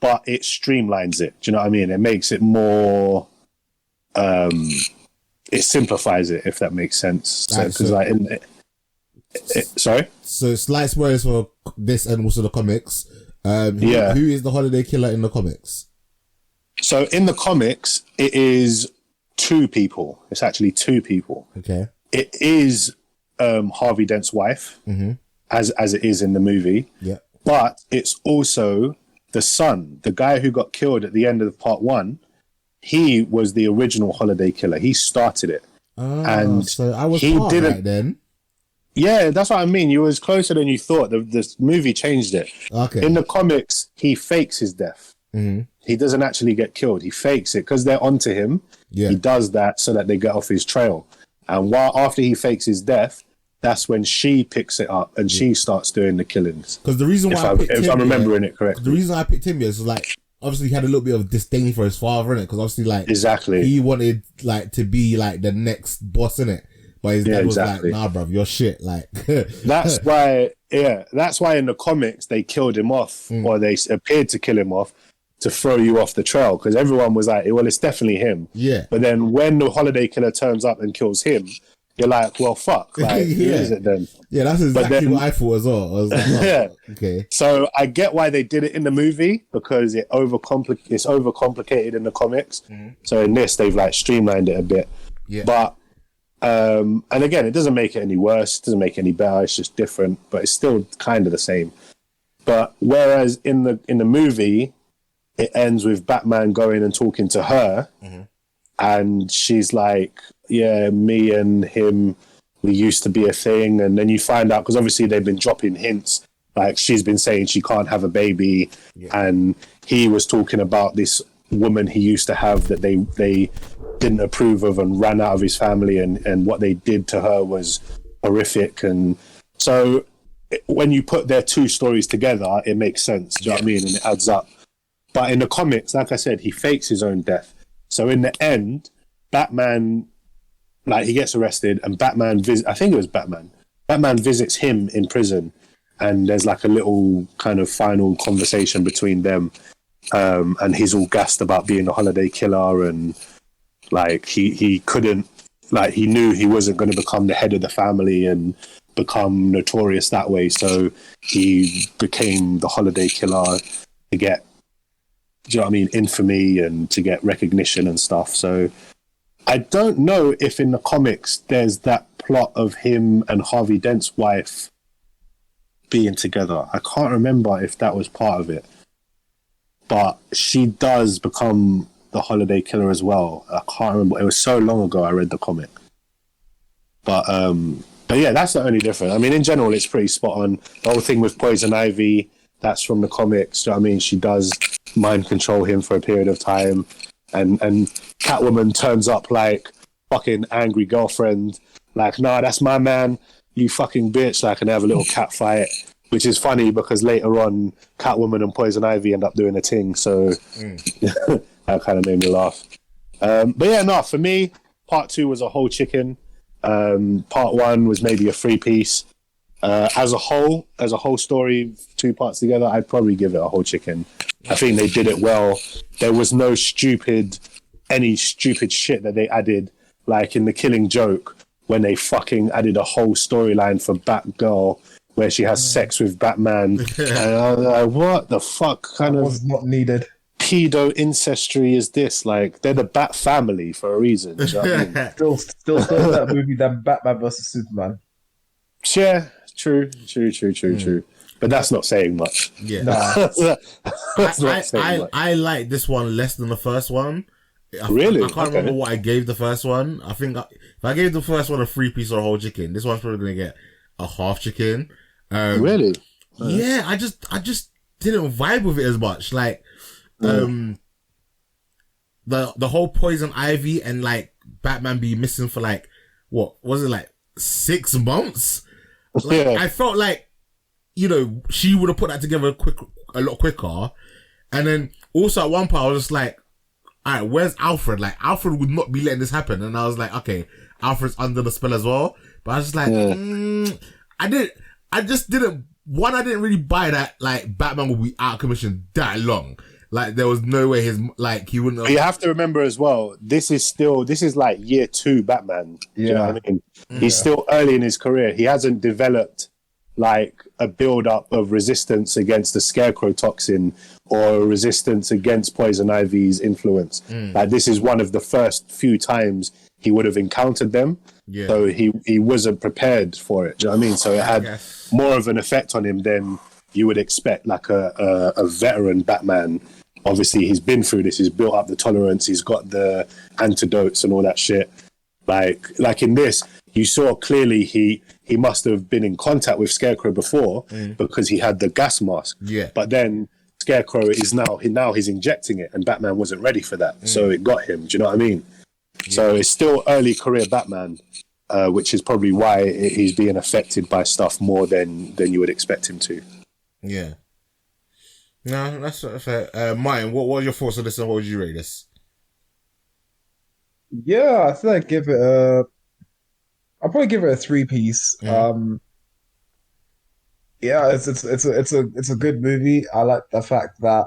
but it streamlines it. Do you know what I mean? It makes it more, it simplifies it, if that makes sense. Sorry? So slight spoilers for this and also the comics. Who is the holiday killer in the comics? So in the comics, it is 2 people. It's actually 2 people. Okay. It is Harvey Dent's wife, as it is in the movie. Yeah. But it's also the son, the guy who got killed at the end of part 1. He was the original holiday killer. He started it. And so I was part right then. Yeah, that's what I mean. You was closer than you thought. The movie changed it. Okay. In the comics, he fakes his death. Mm-hmm. He doesn't actually get killed. He fakes it because they're onto him. Yeah. He does that so that they get off his trail. And after he fakes his death, that's when she picks it up and she starts doing the killings. Because the reason why if I'm remembering it correctly, the reason I picked him is like obviously he had a little bit of disdain for his father in it. Because obviously like he wanted like to be like the next boss in it. But his dad was like, nah, bruv, you're shit. Like that's why in the comics they killed him off, or they appeared to kill him off to throw you off the trail, because everyone was like, well, it's definitely him. Yeah. But then when the holiday killer turns up and kills him, you're like, well, fuck. Like, who is it then? Yeah, that's exactly what I thought as well. I was like, oh, yeah. Okay. So I get why they did it in the movie, because it's overcomplicated in the comics. So in this, they've like streamlined it a bit. Yeah. But and again, it doesn't make it any worse. It doesn't make it any better. It's just different, but it's still kind of the same. But whereas in the movie, it ends with Batman going and talking to her, and she's like, "Yeah, me and him, we used to be a thing." And then you find out, because obviously they've been dropping hints, like she's been saying she can't have a baby, and he was talking about this woman he used to have that they didn't approve of and ran out of his family, and what they did to her was horrific. And so when you put their two stories together, it makes sense. Do you know what I mean? And it adds up. But in the comics, like I said, he fakes his own death. So in the end, Batman, like, he gets arrested, and Batman Batman visits him in prison, and there's like a little kind of final conversation between them, and he's all gassed about being a holiday killer, and like he couldn't, like, he knew he wasn't going to become the head of the family and become notorious that way, so he became the holiday killer to get, do you know what I mean, infamy and to get recognition and stuff. So I don't know if in the comics there's that plot of him and Harvey Dent's wife being together. I can't remember if that was part of it, but she does become the holiday killer as well. I can't remember. It was so long ago I read the comic. But yeah, that's the only difference. I mean, in general, it's pretty spot on. The whole thing with Poison Ivy, that's from the comics. Do you know what I mean? She does mind control him for a period of time. And Catwoman turns up like fucking angry girlfriend. Like, nah, that's my man. You fucking bitch. Like, and they have a little cat fight, which is funny because later on, Catwoman and Poison Ivy end up doing a thing. So that kind of made me laugh. But yeah, no, for me, part 2 was a whole chicken. Part 1 was maybe a 3-piece. As a whole story, 2 parts together, I'd probably give it a whole chicken. I think they did it well. There was no any stupid shit that they added, like in The Killing Joke, when they fucking added a whole storyline for Batgirl where she has sex with Batman. And I was like, what the fuck kind of was not needed pedo incestry is this? Like, they're the Bat family for a reason. Do you know what I mean? still that movie, that Batman versus Superman. Yeah, true. But that's not saying much. Yeah. That's not saying much. I like this one less than the first one. Really? I can't remember what I gave the first one. I think if I gave the first one a 3-piece or a whole chicken, this one's probably going to get a half chicken. Really? Yeah, I just didn't vibe with it as much. Like, the whole Poison Ivy and like Batman be missing for like, what was it, like 6 months? Like, I felt like, you know, she would have put that together a lot quicker. And then also at one point I was just like, all right, where's Alfred? Like, Alfred would not be letting this happen. And I was like, okay, Alfred's under the spell as well. But I was just like, I didn't really buy that, like, Batman would be out of commission that long. Like, there was no way he wouldn't have... But you have to remember as well, this is like year 2 Batman. Do you know what I mean? He's still early in his career. He hasn't developed like a build-up of resistance against the Scarecrow toxin or resistance against Poison Ivy's influence. Like, this is one of the first few times he would have encountered them. Yeah. So he wasn't prepared for it. Do you know what I mean? So it had more of an effect on him than you would expect, like a veteran Batman. Obviously, he's been through this. He's built up the tolerance. He's got the antidotes and all that shit. Like in this, you saw clearly he he must have been in contact with Scarecrow before because he had the gas mask. Yeah. But then Scarecrow is now he's injecting it, and Batman wasn't ready for that, so it got him. Do you know what I mean? Yeah. So it's still early career Batman, which is probably why he's being affected by stuff more than you would expect him to. Yeah. No, that's fair. Martin, what were your thoughts on this, and what would you rate this? Yeah, I think I'd give it I'll probably give it a 3-piece. Yeah, it's a good movie. I like the fact that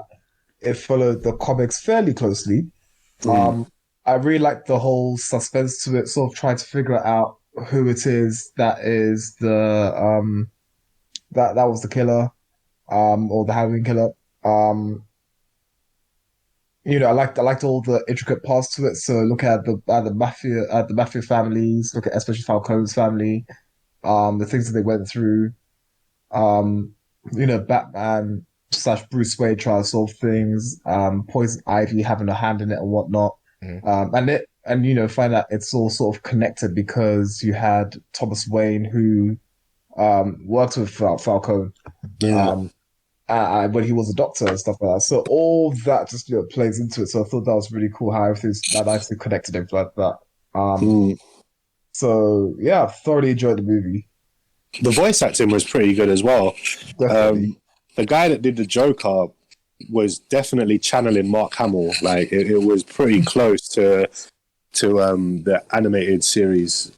it followed the comics fairly closely. I really like the whole suspense to it, sort of trying to figure out who it is that is the that was the killer, or the Halloween killer. I liked all the intricate parts to it. So look at the mafia families, look at especially Falcone's family, the things that they went through. Batman / Bruce Wayne trying to solve things, Poison Ivy having a hand in it and whatnot. And find out it's all sort of connected because you had Thomas Wayne who worked with Falcone when he was a doctor and stuff like that. So all that just plays into it. So I thought that was really cool how everything's that nicely connected and like that. So yeah, I thoroughly enjoyed the movie. The voice acting was pretty good as well. The guy that did the Joker was definitely channeling Mark Hamill. Like it was pretty close to the animated series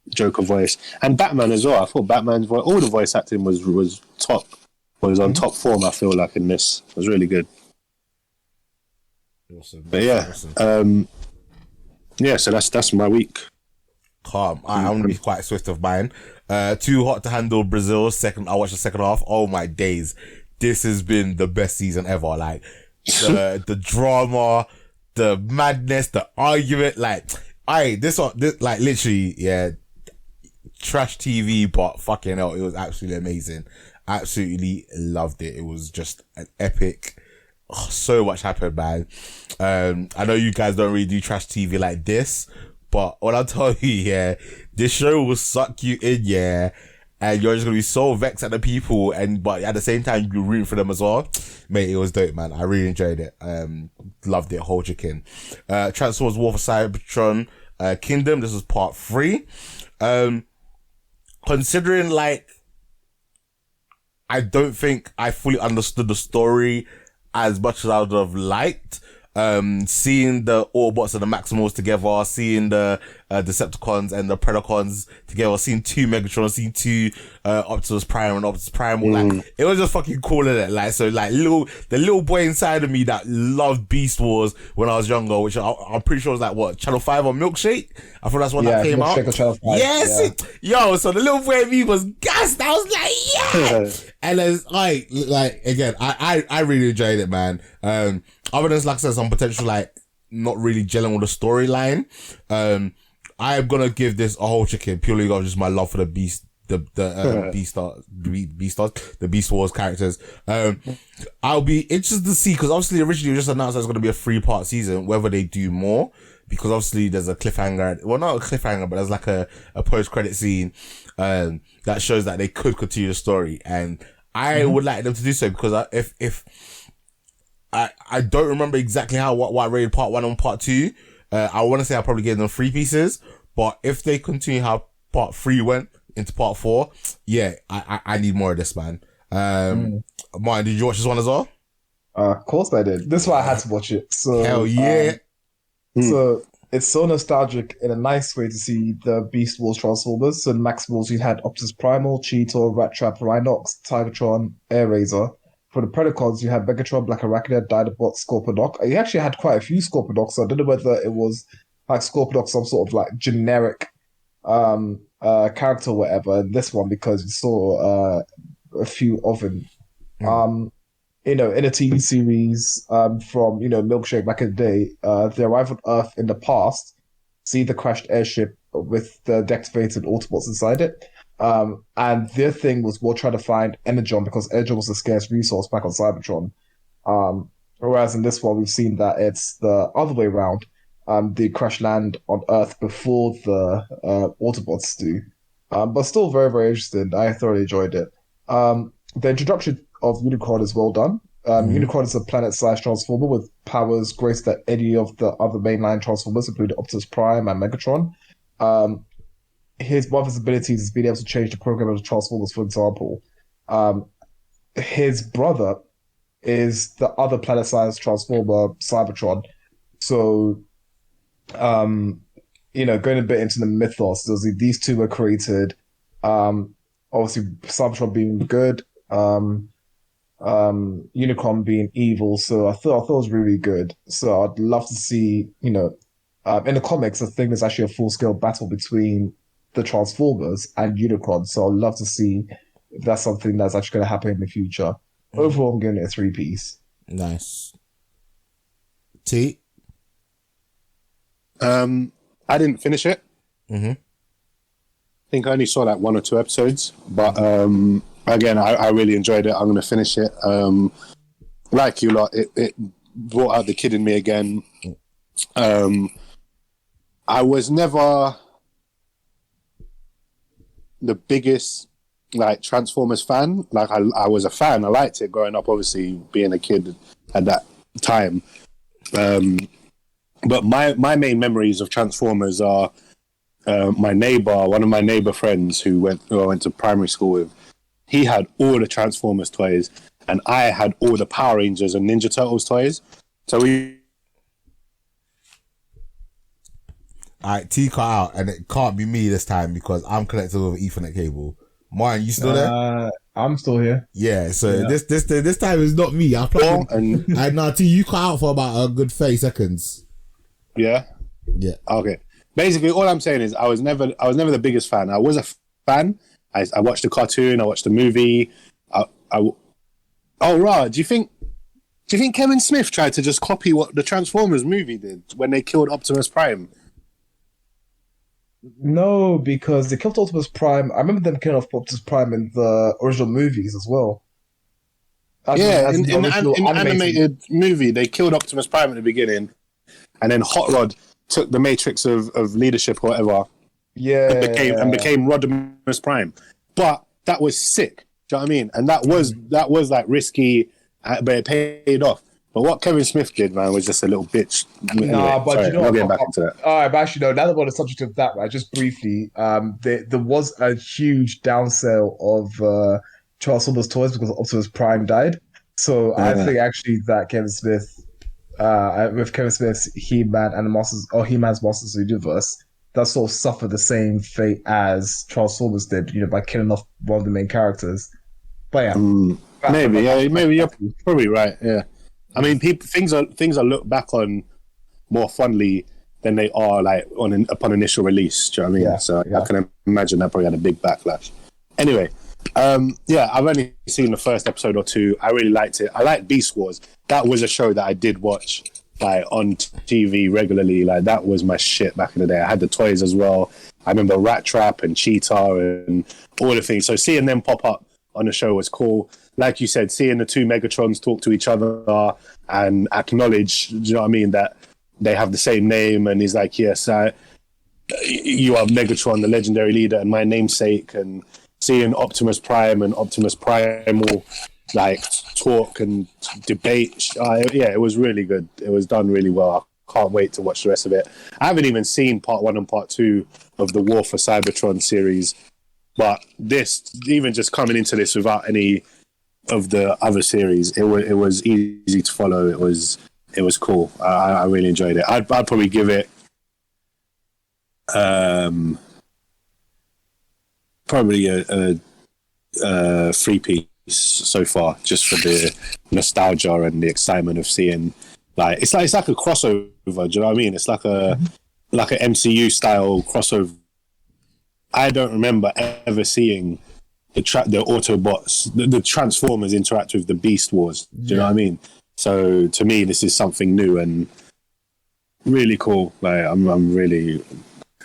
Joker voice, and Batman as well. I thought Batman's voice, all the voice acting was top. Was on top form. I feel like in this, it was really good. Awesome. But yeah, awesome. So that's my week. Calm. I'm gonna be quite swift of mine. Too Hot to Handle Brazil. I watched the second half. Oh my days. This has been the best season ever. Like the drama, the madness, the argument. Like this literally, yeah, trash TV, but fucking hell, it was absolutely amazing. Absolutely loved it. It was just an epic. Oh, so much happened, man. I know you guys don't really do trash TV like this, but what I'll tell you, yeah, this show will suck you in, yeah, and you're just gonna be so vexed at the people, but at the same time you're rooting for them as well. Mate, it was dope, man. I really enjoyed it. Loved it, whole chicken. Transformers War for Cybertron Kingdom. This was part 3. Considering I don't think I fully understood the story as much as I would have liked. Seeing the Autobots and the Maximals together, seeing the Decepticons and the Predacons together, seeing 2 Megatrons, seeing 2 Optimus Prime and Optimus Primal, it was just fucking cool, innit? The little boy inside of me that loved Beast Wars when I was younger, which I'm pretty sure was Channel 5 on Milkshake. I thought that's when that came out. Yes, yo, so the little boy in me was gassed. I was like, yeah. And it's again, I really enjoyed it, man. Other than, like I said, some potential, not really gelling with the storyline, I'm gonna give this a whole chicken purely because just my love for the Beast, the Beast Wars characters. I'll be interested to see, because obviously originally it was just announced that it's gonna be a 3-part season, whether they do more, because obviously there's a cliffhanger, well, not a cliffhanger, but there's a post-credit scene, that shows that they could continue the story, and I would like them to do so, because if I don't remember exactly what I rated part 1 and part 2. I want to say I probably gave them 3 pieces, but if they continue how part 3 went into part 4, yeah, I need more of this, man. Martin, did you watch this one as well? Of course I did. This is why I had to watch it. So hell yeah. So it's so nostalgic in a nice way to see the Beast Wars Transformers. So in Maximals, you had Optimus Primal, Cheetor, Rat Trap, Rhinox, Tigatron, Air Razor. For the Predacons, you had Megatron, Black Arachnia, Dinobot, Scorponok. You actually had quite a few Scorponoks, so I don't know whether it was Scorponok, some sort of generic character or whatever in this one, because you saw a few of them. In a TV series from Milkshake back in the day, they arrive on Earth in the past, see the crashed airship with the deactivated Autobots inside it. And their thing was more trying to find Energon, because Energon was a scarce resource back on Cybertron. Whereas in this one, we've seen that it's the other way around. They crash land on Earth before the Autobots do. But still very, very interesting. I thoroughly enjoyed it. The introduction of Unicron is well done. Unicron is a planet-sized transformer with powers greater than any of the other mainline transformers, including Optimus Prime and Megatron. One of his abilities is being able to change the program of the transformers, for example. His brother is the other planet-sized transformer, Cybertron. So, going a bit into the mythos, these two were created. Obviously, Cybertron being good, Unicron being evil. So I thought it was really good. So I'd love to see, in the comics, I think there's actually a full-scale battle between the Transformers and Unicron. So I'd love to see if that's something that's actually going to happen in the future. Overall, I'm giving it a 3-piece. Nice. T? I didn't finish it. Mm-hmm. I think I only saw like 1 or 2 episodes, but again, I really enjoyed it. I'm going to finish it. Like you lot, it brought out the kid in me again. I was never the biggest like Transformers fan. Like I was a fan. I liked it growing up, obviously being a kid at that time. But my main memories of Transformers are one of my neighbor friends who I went to primary school with. He had all the Transformers toys, and I had all the Power Rangers and Ninja Turtles toys. So we. Alright, T cut out, and it can't be me this time because I'm connected with an Ethernet cable. Martin, you still there? I'm still here. Yeah, so this time is not me. I'm playing. And now, T, you cut out for about a good 30 seconds. Yeah. Yeah. Okay. Basically, all I'm saying is I was never the biggest fan. I was a fan. I watched the cartoon. I watched the movie. Oh, right. Do you think Kevin Smith tried to just copy what the Transformers movie did when they killed Optimus Prime? No, because they killed Optimus Prime. I remember them killing off Optimus Prime in the original movies as well. In the animated movie, they killed Optimus Prime at the beginning, and then Hot Rod took the matrix of leadership or whatever. Yeah. And became Rodimus Prime. But that was sick. Do you know what I mean? And that was like risky, but it paid off. But what Kevin Smith did, man, was just a little bitch. Anyway, I'll get back into that. All right, but actually, no, now that we're on the subject of that, right, just briefly, there was a huge downsale of Transformers toys because Optimus Prime died. So I think actually that Kevin Smith, with Kevin Smith's He-Man and He-Man's Masters of the Universe, that sort of suffered the same fate as Transformers did, by killing off one of the main characters. But yeah, maybe you're probably right. Yeah, I mean, things are looked back on more fondly than they are like upon initial release. Do you know what I mean? Yeah, so I can imagine that probably had a big backlash. Anyway, I've only seen the first episode or 2. I really liked it. I liked Beast Wars. That was a show that I did watch like on TV regularly. Like that was my shit back in the day. I had the toys as well. I remember Rat Trap and Cheetah and all the things. So seeing them pop up on the show was cool. Like you said, seeing the 2 Megatrons talk to each other and acknowledge, do you know what I mean, that they have the same name. And he's like, yes, you are Megatron, the legendary leader, and my namesake. And seeing Optimus Prime and Optimus Primal like talk and debate. It was really good. It was done really well. I can't wait to watch the rest of it. I haven't even seen part 1 and part 2 of the War for Cybertron series. But this, even just coming into this without any of the other series, it was easy to follow. It was cool. I really enjoyed it. I'd probably give it probably a 3-piece so far, just for the nostalgia and the excitement of seeing like it's like a crossover. Do you know what I mean? It's like an MCU style crossover. I don't remember ever seeing the Autobots, the Transformers interact with the Beast Wars. Do you know what I mean? So to me, this is something new and really cool. Like I'm really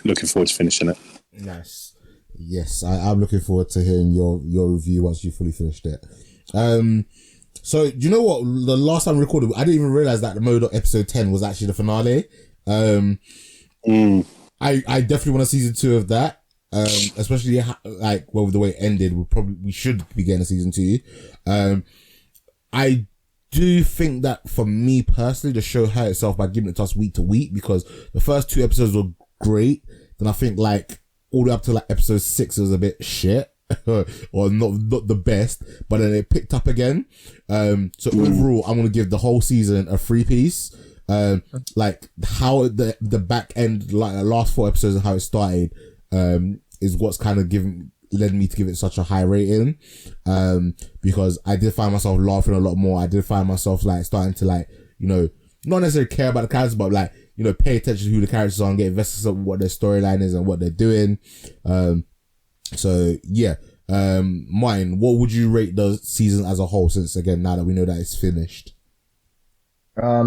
looking forward to finishing it. Nice. Yes, I'm looking forward to hearing your review once you fully finished it. So do you know what? The last time we recorded, I didn't even realize that the MODOK episode 10 was actually the finale. I definitely want a season 2 of that. especially like with the way it ended, we should be getting a season 2. I do think that for me personally, the show hurt itself by giving it to us week to week, because the first 2 episodes were great. Then I think like all the way up to like episode 6 was a bit shit. Or not the best, but then it picked up again. So overall, I'm gonna give the whole season a 3-piece. Like how the back end, like the last 4 episodes and how it started, is what's kind of led me to give it such a high rating. Because I did find myself laughing a lot more. I did find myself like starting to like, you know, not necessarily care about the characters, but like, you know, pay attention to who the characters are and get invested in what their storyline is and what they're doing. So yeah, mine, what would you rate the season as a whole, since again, now that we know that it's finished? I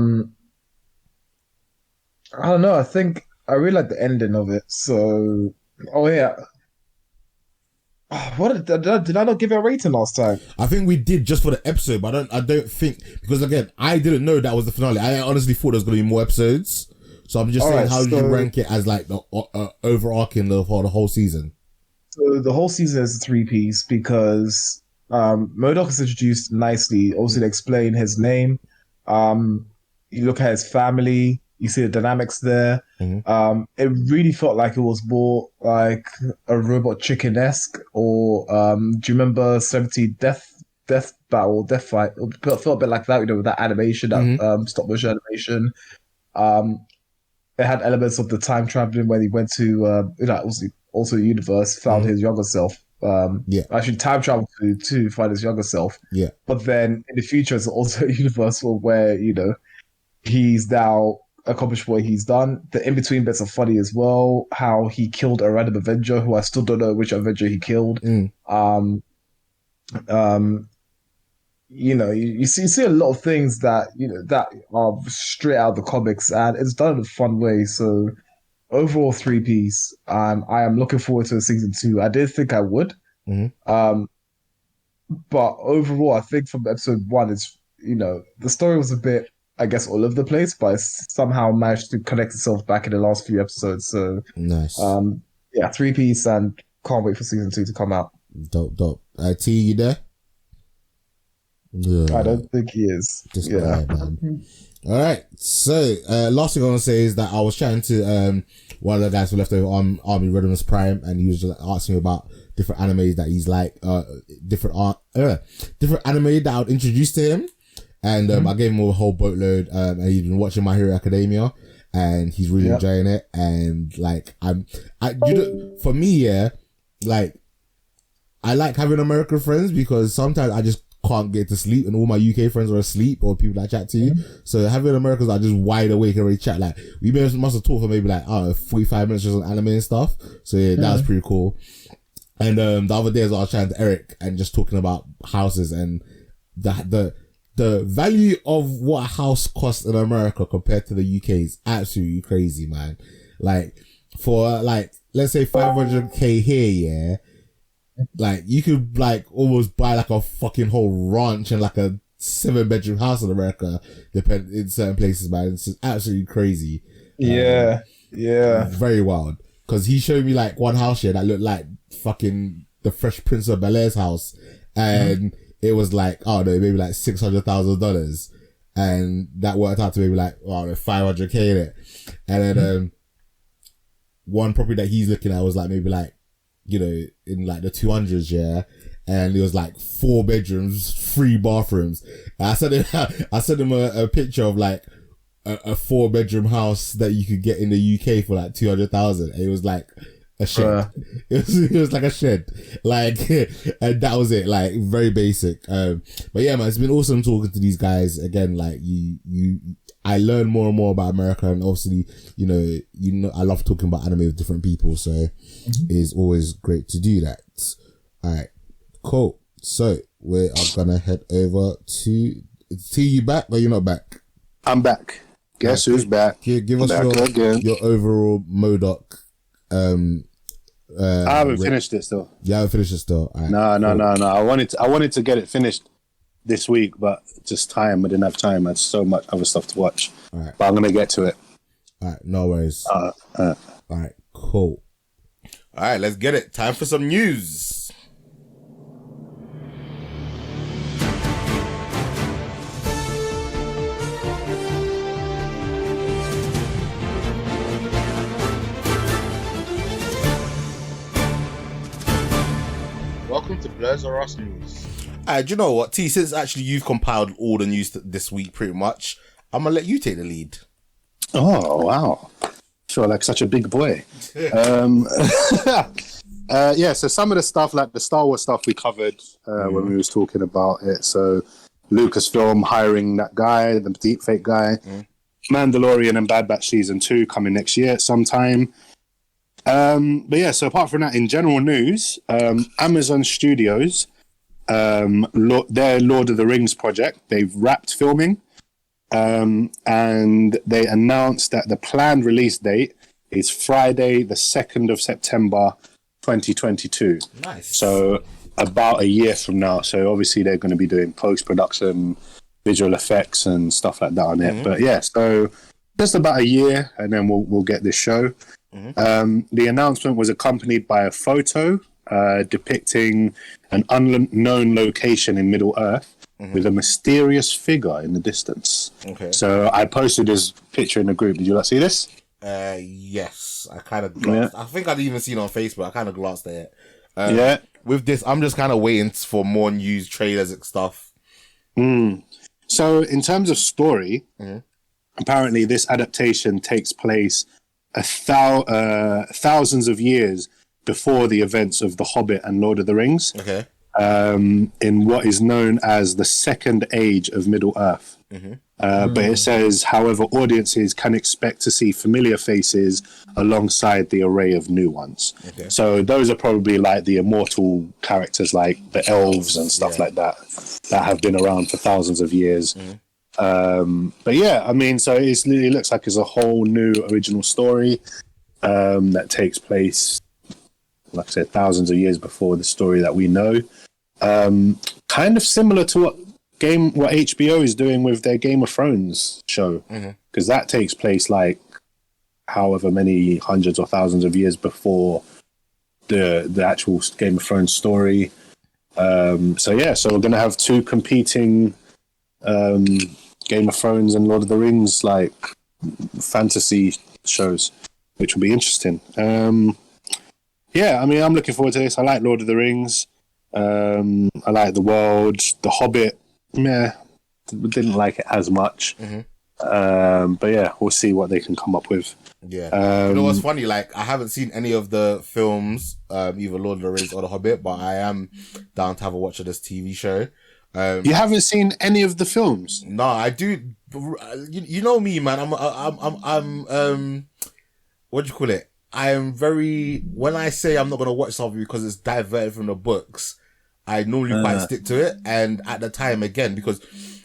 don't know. I think I really like the ending of it. So, oh yeah. What did I not give it a rating last time? I think we did just for the episode, but I don't think, because again, I didn't know that was the finale. I honestly thought there was going to be more episodes. So I'm just saying, right, how did you rank it as like the overarching for the whole season? So the whole season is a 3-piece because MODOK is introduced nicely. Also, to explain his name. You look at his family. You see the dynamics there. Mm-hmm. It really felt like it was more like a Robot Chicken-esque, or do you remember Celebrity Death Fight? It felt a bit like that, you know, with that animation, that stop motion animation. It had elements of the time traveling when he went to, you know, also universe, found his younger self. Actually time traveled to find his younger self. Yeah. But then in the future, it's also a universe where, you know, he's now accomplished what he's done. The in-between bits are funny as well. How he killed a random Avenger, who I still don't know which Avenger he killed. You know, you see a lot of things that, you know, that are straight out of the comics, and it's done in a fun way. So overall 3-piece. I am looking forward to season 2. I did think I would. But overall, I think from episode 1, it's, you know, the story was a bit, I guess, all over the place, but it's somehow managed to connect itself back in the last few episodes. So nice. Yeah, 3-piece, and can't wait for season 2 to come out. Dope. T, you there? Yeah. I don't think he is. Just quiet, man. All right. So, last thing I want to say is that I was chatting to one of the guys who left over on Army Rodimus Prime, and he was just asking me about different animes that he's like, different anime that I would introduce to him. And I gave him a whole boatload, and he's been watching My Hero Academia, and he's really enjoying it. And like, for me, yeah, like, I like having American friends because sometimes I just can't get to sleep, and all my UK friends are asleep, or people that chat to you. So having Americans that are just wide awake and already chat, like we must have talked for maybe like 45 minutes just on anime and stuff. So yeah, that was pretty cool. And the other day as well, I was chatting to Eric and just talking about houses, and the value of what a house costs in America compared to the UK is absolutely crazy, man. Like for like, let's say 500k here, yeah. Like, you could, like, almost buy, like, a fucking whole ranch and, like, a 7-bedroom house in America, in certain places, man. It's just absolutely crazy. Yeah. Very wild. Because he showed me, like, one house here that looked like fucking the Fresh Prince of Bel-Air's house. And it was, like, I don't know, maybe, like, $600,000. And that worked out to maybe, like, $500k in it. And then, one property that he's looking at was, like, maybe, like, you know, in like the 200s, yeah, and it was like 4 bedrooms, 3 bathrooms. And I sent him a picture of like a 4-bedroom house that you could get in the UK for like 200,000. And it was like a shed. It was like a shed, like, and that was it, like very basic. But yeah, man, it's been awesome talking to these guys again. Like I learn more and more about America, and obviously, you know, I love talking about anime with different people, so it's always great to do that. All right, cool. So we are gonna head over to you back, or you're not back? I'm back. Guess who's back? Give us your overall MODOK. I haven't finished it still. You haven't finished it still? All right, no. I wanted to get it finished this week, but just time. I didn't have time. I had so much other stuff to watch. All right. But I'm gonna get to it. All right, no worries. All right, cool. All right, let's get it. Time for some news. Welcome to Blurs or Us News. Do you know what, T? Since actually you've compiled all the news this week, pretty much, I'm gonna let you take the lead. Oh wow! Feel like such a big boy. Yeah. So some of the stuff, like the Star Wars stuff, we covered when we was talking about it. So Lucasfilm hiring that guy, the deepfake guy. Mandalorian and Bad Batch season 2 coming next year at some time. But yeah, so apart from that, in general news, Amazon Studios, their Lord of the Rings project, they've wrapped filming, and they announced that the planned release date is Friday, the 2nd of September, 2022. Nice. So about a year from now. So obviously they're going to be doing post-production, visual effects and stuff like that on it. But yeah, so just about a year, and then we'll get this show. The announcement was accompanied by a photo depicting an unknown location in Middle Earth with a mysterious figure in the distance. Okay. So I posted this picture in the group. Did you not see this? Yes, I kind of glanced. I think I'd even seen it on Facebook. I kind of glanced at it. Yeah. With this, I'm just kind of waiting for more news, trailers and stuff. So in terms of story, apparently this adaptation takes place thousands of years before the events of The Hobbit and Lord of the Rings. Okay. In what is known as the Second Age of Middle Earth. But it says, however, audiences can expect to see familiar faces alongside the array of new ones. Okay. So those are probably like the immortal characters, like the elves and stuff like that have been around for thousands of years. But yeah, I mean, so it looks like it's a whole new original story that takes place, like I said, thousands of years before the story that we know. Kind of similar to what HBO is doing with their Game of Thrones show, because that takes place like however many hundreds or thousands of years before the actual Game of Thrones story. So yeah, so we're gonna have two competing Game of Thrones and Lord of the Rings like fantasy shows, which will be interesting. Yeah, I mean, I'm looking forward to this. I like Lord of the Rings. I like the world. The Hobbit, didn't like it as much. But yeah, we'll see what they can come up with. Yeah. You know what's funny? Like, I haven't seen any of the films, either Lord of the Rings or The Hobbit, but I am down to have a watch of this TV show. You haven't seen any of the films? No, I do. You know me, man. I'm what do you call it? I am very, when I say I'm not going to watch something because it's diverted from the books, I normally quite stick to it. And at the time, again, because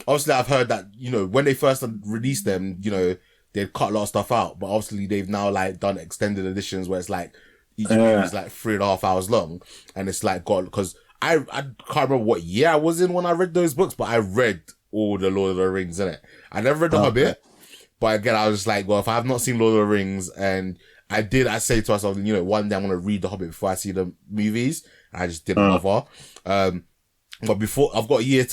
obviously I've heard that, you know, when they first released them, you know, they'd cut a lot of stuff out, but obviously they've now like done extended editions where it's like, each movie is like 3.5 hours long. And it's like, God, because I can't remember what year I was in when I read those books, but I read all the Lord of the Rings in it. I never read The Hobbit, but again, I was just like, well, if I have not seen Lord of the Rings, and I say to myself, you know, one day I'm going to read The Hobbit before I see the movies. I just didn't bother. But before, I've got a year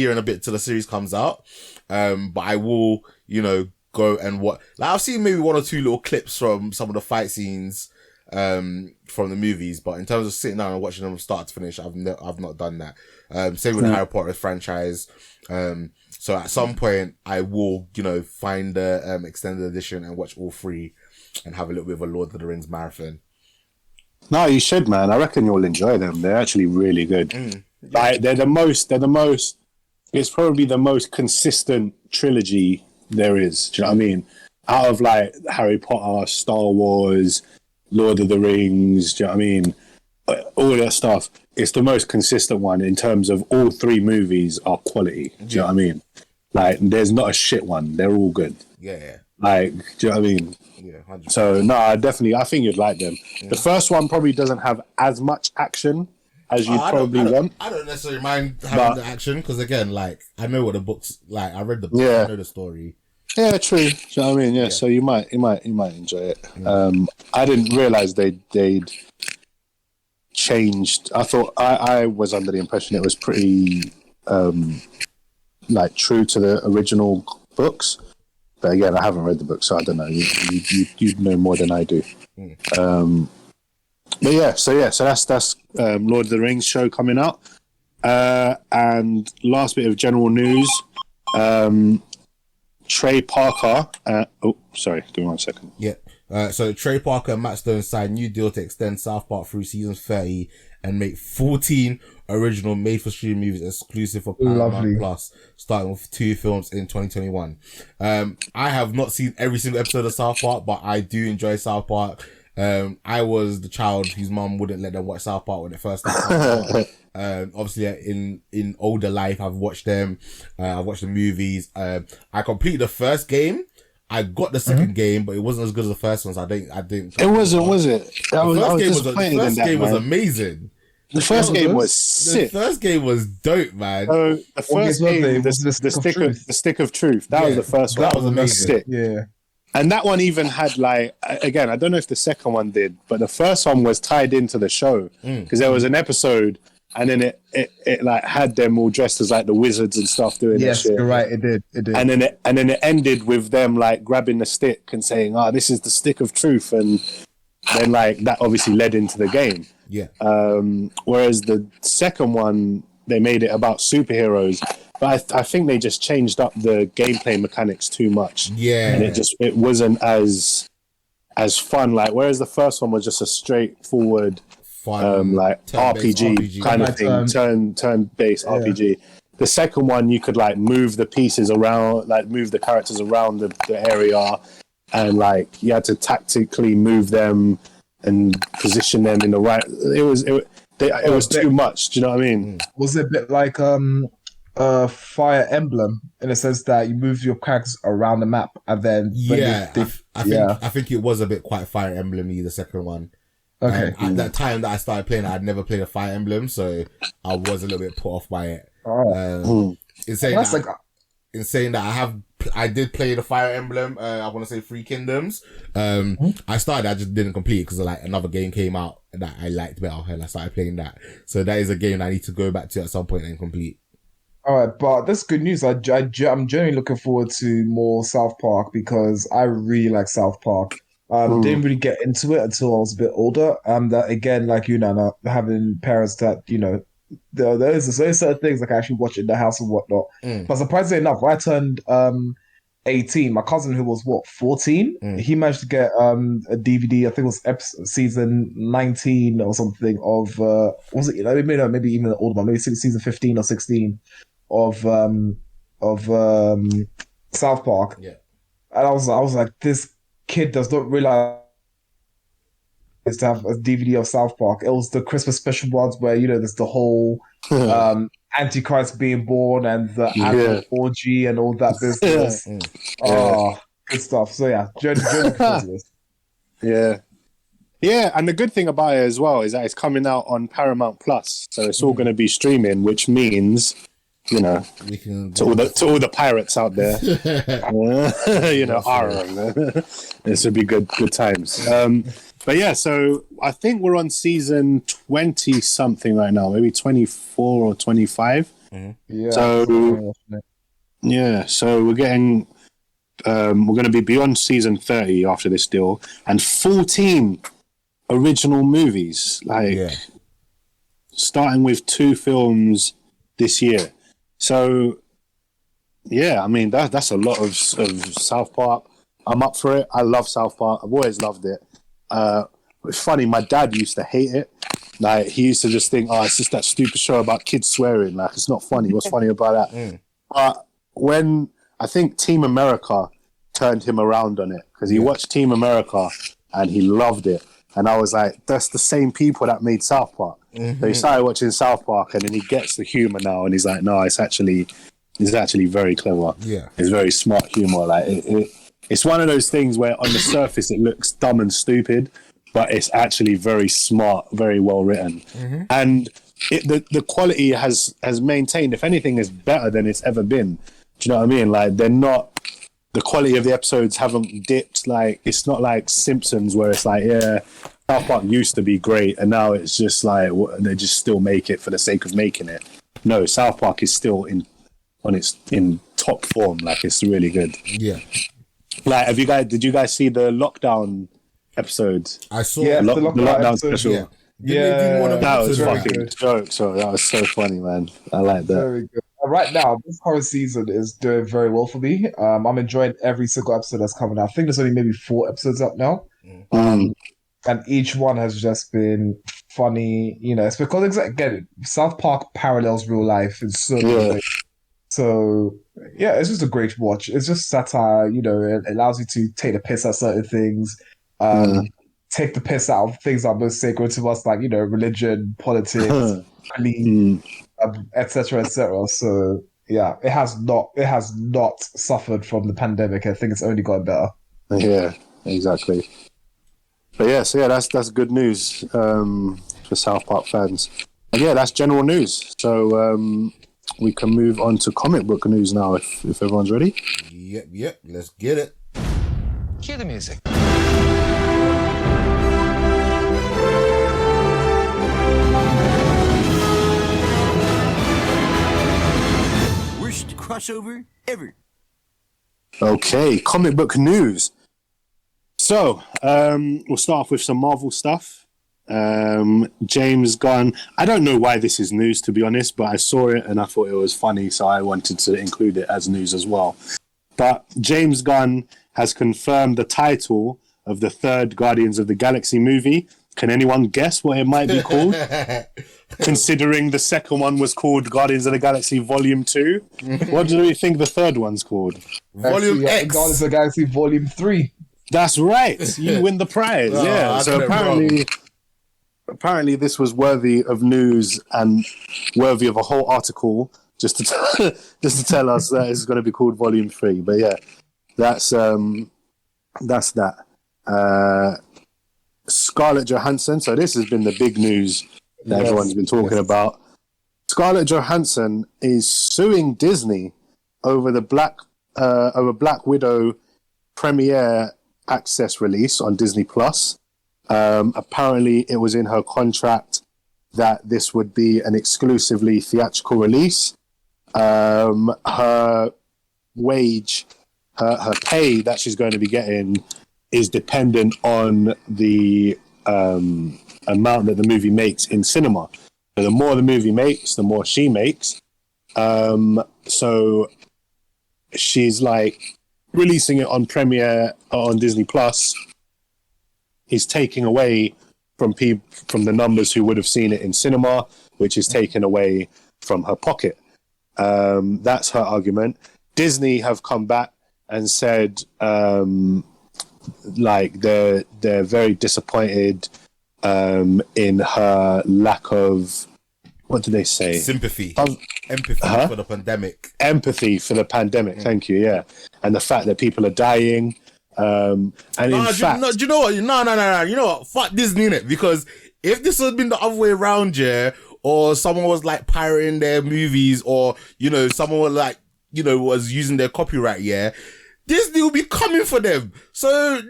and a bit till the series comes out. But I will, you know, go and watch. Like, I've seen maybe one or two little clips from some of the fight scenes, from the movies, but in terms of sitting down and watching them from start to finish, I've not done that. Same with the Harry Potter franchise. So at some point I will, you know, find the extended edition and watch all three and have a little bit of a Lord of the Rings marathon. No, you should, man. I reckon you'll enjoy them. They're actually really good. Like they're the most, it's probably the most consistent trilogy there is. Do you know what I mean? Out of like Harry Potter, Star Wars, Lord of the Rings, do you know what I mean? All that stuff. It's the most consistent one in terms of all three movies are quality. Do you know what I mean? Like, there's not a shit one. They're all good. Yeah. Like, do you know what I mean? Yeah, 100%. So, no, I think you'd like them. The first one probably doesn't have as much action as you'd probably want. I don't necessarily mind having the action, because again, like, I know what the books, like, I read the book, Yeah. I know the story. Yeah, true. Do you know what I mean? Yeah. So you might enjoy it. I didn't realize they'd changed. I thought I was under the impression it was pretty like true to the original books. But again, I haven't read the book, so I don't know. You know more than I do. But yeah, so that's Lord of the Rings show coming out. And last bit of general news. Trey Parker. Sorry, give me 1 second. Yeah. So Trey Parker and Matt Stone signed new deal to extend South Park through season 30 and make 14 original made-for-stream movies exclusive for Paramount Plus, starting with 2 films in 2021. I have not seen every single episode of South Park, but I do enjoy South Park. I was the child whose mum wouldn't let them watch South Park when it first started. Obviously, in older life, I've watched them. I've watched the movies. I completed the first game. I got the second game, but it wasn't as good as the first one. So I didn't. It wasn't, was it? The first game was amazing. The first game was sick. The first game was dope, man. So the first game, the stick of truth. That was the first one. That was amazing. Yeah. And that one even had like, again, I don't know if the second one did, but the first one was tied into the show because there was an episode, and then it like had them all dressed as like the wizards and stuff doing Yes, shit. you're right. It did. And then it ended with them like grabbing the stick and saying, this is the stick of truth. And then like that obviously led into the game. Yeah. Whereas the second one, they made it about superheroes. But I think they just changed up the gameplay mechanics too much. Yeah. And it wasn't as fun. Like, whereas the first one was just a straightforward like RPG kind of thing, turn-based RPG. The second one, you could like move the pieces around, like move the characters around the area, and like you had to tactically move them and position them in the right. It was too much. Do you know what I mean? Was it a bit like Fire Emblem in a sense that you move your characters around the map and then I think it was a bit quite Fire Emblem-y, the second one. Okay. At that time that I started playing, I'd never played a Fire Emblem, so I was a little bit put off by it. In saying that I did play the Fire Emblem, I want to say 3 Kingdoms. I just didn't complete it because like another game came out that I liked better and I started playing that. So that is a game I need to go back to at some point and complete. All right, but that's good news. I'm genuinely looking forward to more South Park because I really like South Park. Didn't really get into it until I was a bit older. That again, like having parents that there's certain things like I actually watch in the house and whatnot. But surprisingly enough, when I turned 18, my cousin who was 14, he managed to get a DVD. I think it was season 19 or something of was it? Maybe even an older one, maybe season 15 or 16 of South Park. Yeah, and I was like, this kid does not realize to have a DVD of South Park. It was the Christmas special ones where there's the whole Antichrist being born and the animal orgy and all that business. Good stuff. So yeah, journey yeah, and the good thing about it as well is that it's coming out on Paramount Plus, so it's all going to be streaming, which means we can to all the pirates out there, this would be good times. But yeah, so I think we're on season 20 something right now, maybe 24 or 25. Yeah. So we're getting we're going to be beyond season 30 after this deal, and 14 original movies, starting with 2 films this year. So yeah, I mean that's a lot of South Park. I'm up for it. I love South Park. I've always loved it. It's funny, my dad used to hate it. Like, he used to just think, it's just that stupid show about kids swearing. Like, it's not funny. What's funny about that? But when I think Team America turned him around on it, because he watched Team America and he loved it. And I was like, that's the same people that made South Park. So he started watching South Park, and then he gets the humor now, and he's like, no, it's actually very clever. Yeah, it's very smart humor. Like it's one of those things where on the surface it looks dumb and stupid, but it's actually very smart, very well written, and the quality has maintained. If anything, is better than it's ever been. Do you know what I mean? Like, the quality of the episodes haven't dipped. Like, it's not like Simpsons where it's like, South Park used to be great, and now it's just like they just still make it for the sake of making it. No, South Park is still in top form. Like, it's really good. Yeah. Like, did you guys see the lockdown episode? I saw Yeah, the the lockdown episode. special. Yeah. That was very fucking good. joke. So that was so funny, man. I like that. Very good. Right now, this current season is doing very well for me. I'm enjoying every single episode that's coming out. I think there's only maybe 4 episodes up now. And each one has just been funny. You know, it's because, again, South Park parallels real life in so many ways. So, yeah, it's just a great watch. It's just satire, you know, it allows you to take the piss at certain things, take the piss out of things that are most sacred to us, like, you know, religion, politics, etc., etc. So, yeah, it has not suffered from the pandemic. I think it's only gotten better. Yeah, exactly. But yeah, so yeah, that's good news for South Park fans. And yeah, that's general news. So we can move on to comic book news now if everyone's ready. Yep. Let's get it. Cue the music. Worst crossover ever. Okay, comic book news. So, we'll start off with some Marvel stuff. James Gunn. I don't know why this is news, to be honest, but I saw it and I thought it was funny, so I wanted to include it as news as well. But James Gunn has confirmed the title of the third Guardians of the Galaxy movie. Can anyone guess what it might be called? Considering the second one was called Guardians of the Galaxy Volume 2. What do you think the third one's called? Volume X. Guardians of the Galaxy Volume 3. That's right. You win the prize. Yeah. So apparently this was worthy of news and worthy of a whole article just to tell us that it's going to be called Volume 3. But yeah, that's that. Scarlett Johansson. So this has been the big news that everyone's been talking about. Scarlett Johansson is suing Disney over the Black Widow premiere access release on Disney Plus. Apparently it was in her contract that this would be an exclusively theatrical release. Her wage, her pay that she's going to be getting is dependent on the amount that the movie makes in cinema. So the more the movie makes, the more she makes. So she's like, releasing it on premiere on Disney Plus is taking away from the numbers who would have seen it in cinema, which is taken away from her pocket. That's her argument. Disney have come back and said like they're very disappointed in her lack of, what did they say? Sympathy. Empathy for the pandemic. Empathy for the pandemic, thank you, yeah. And the fact that people are dying. And in fact... do you know what? No. You know what? Fuck Disney, innit? Because if this had been the other way around, yeah, or someone was like pirating their movies, or, you know, someone was like, you know, was using their copyright, yeah, Disney will be coming for them. So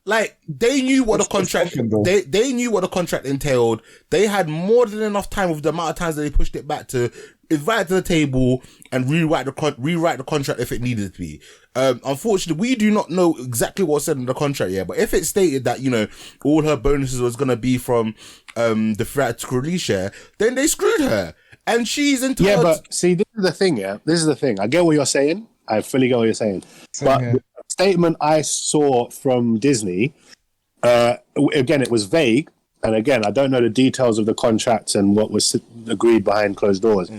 like they knew what the contract they knew what the contract entailed. They had more than enough time with the amount of times that they pushed it back to invite it to the table and rewrite the contract if it needed to be. Unfortunately, we do not know exactly what's said in the contract yet, but if it stated that, you know, all her bonuses was gonna be from the theatrical release share, then they screwed her. And she's entitled. Yeah, but see, this is the thing, yeah. This is the thing. I get what you're saying. I fully get what you're saying. But the statement I saw from Disney, again, it was vague. And again, I don't know the details of the contract and what was agreed behind closed doors.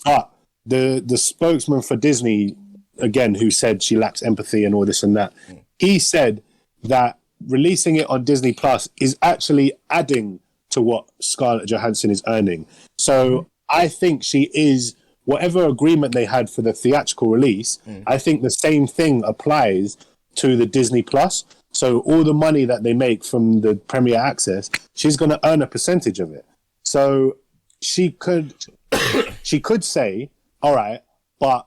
But the spokesman for Disney, again, who said she lacks empathy and all this and that, he said that releasing it on Disney Plus is actually adding to what Scarlett Johansson is earning. So I think she is... Whatever agreement they had for the theatrical release, I think the same thing applies to the Disney Plus. So all the money that they make from the premiere access, she's going to earn a percentage of it. So she could say, all right, but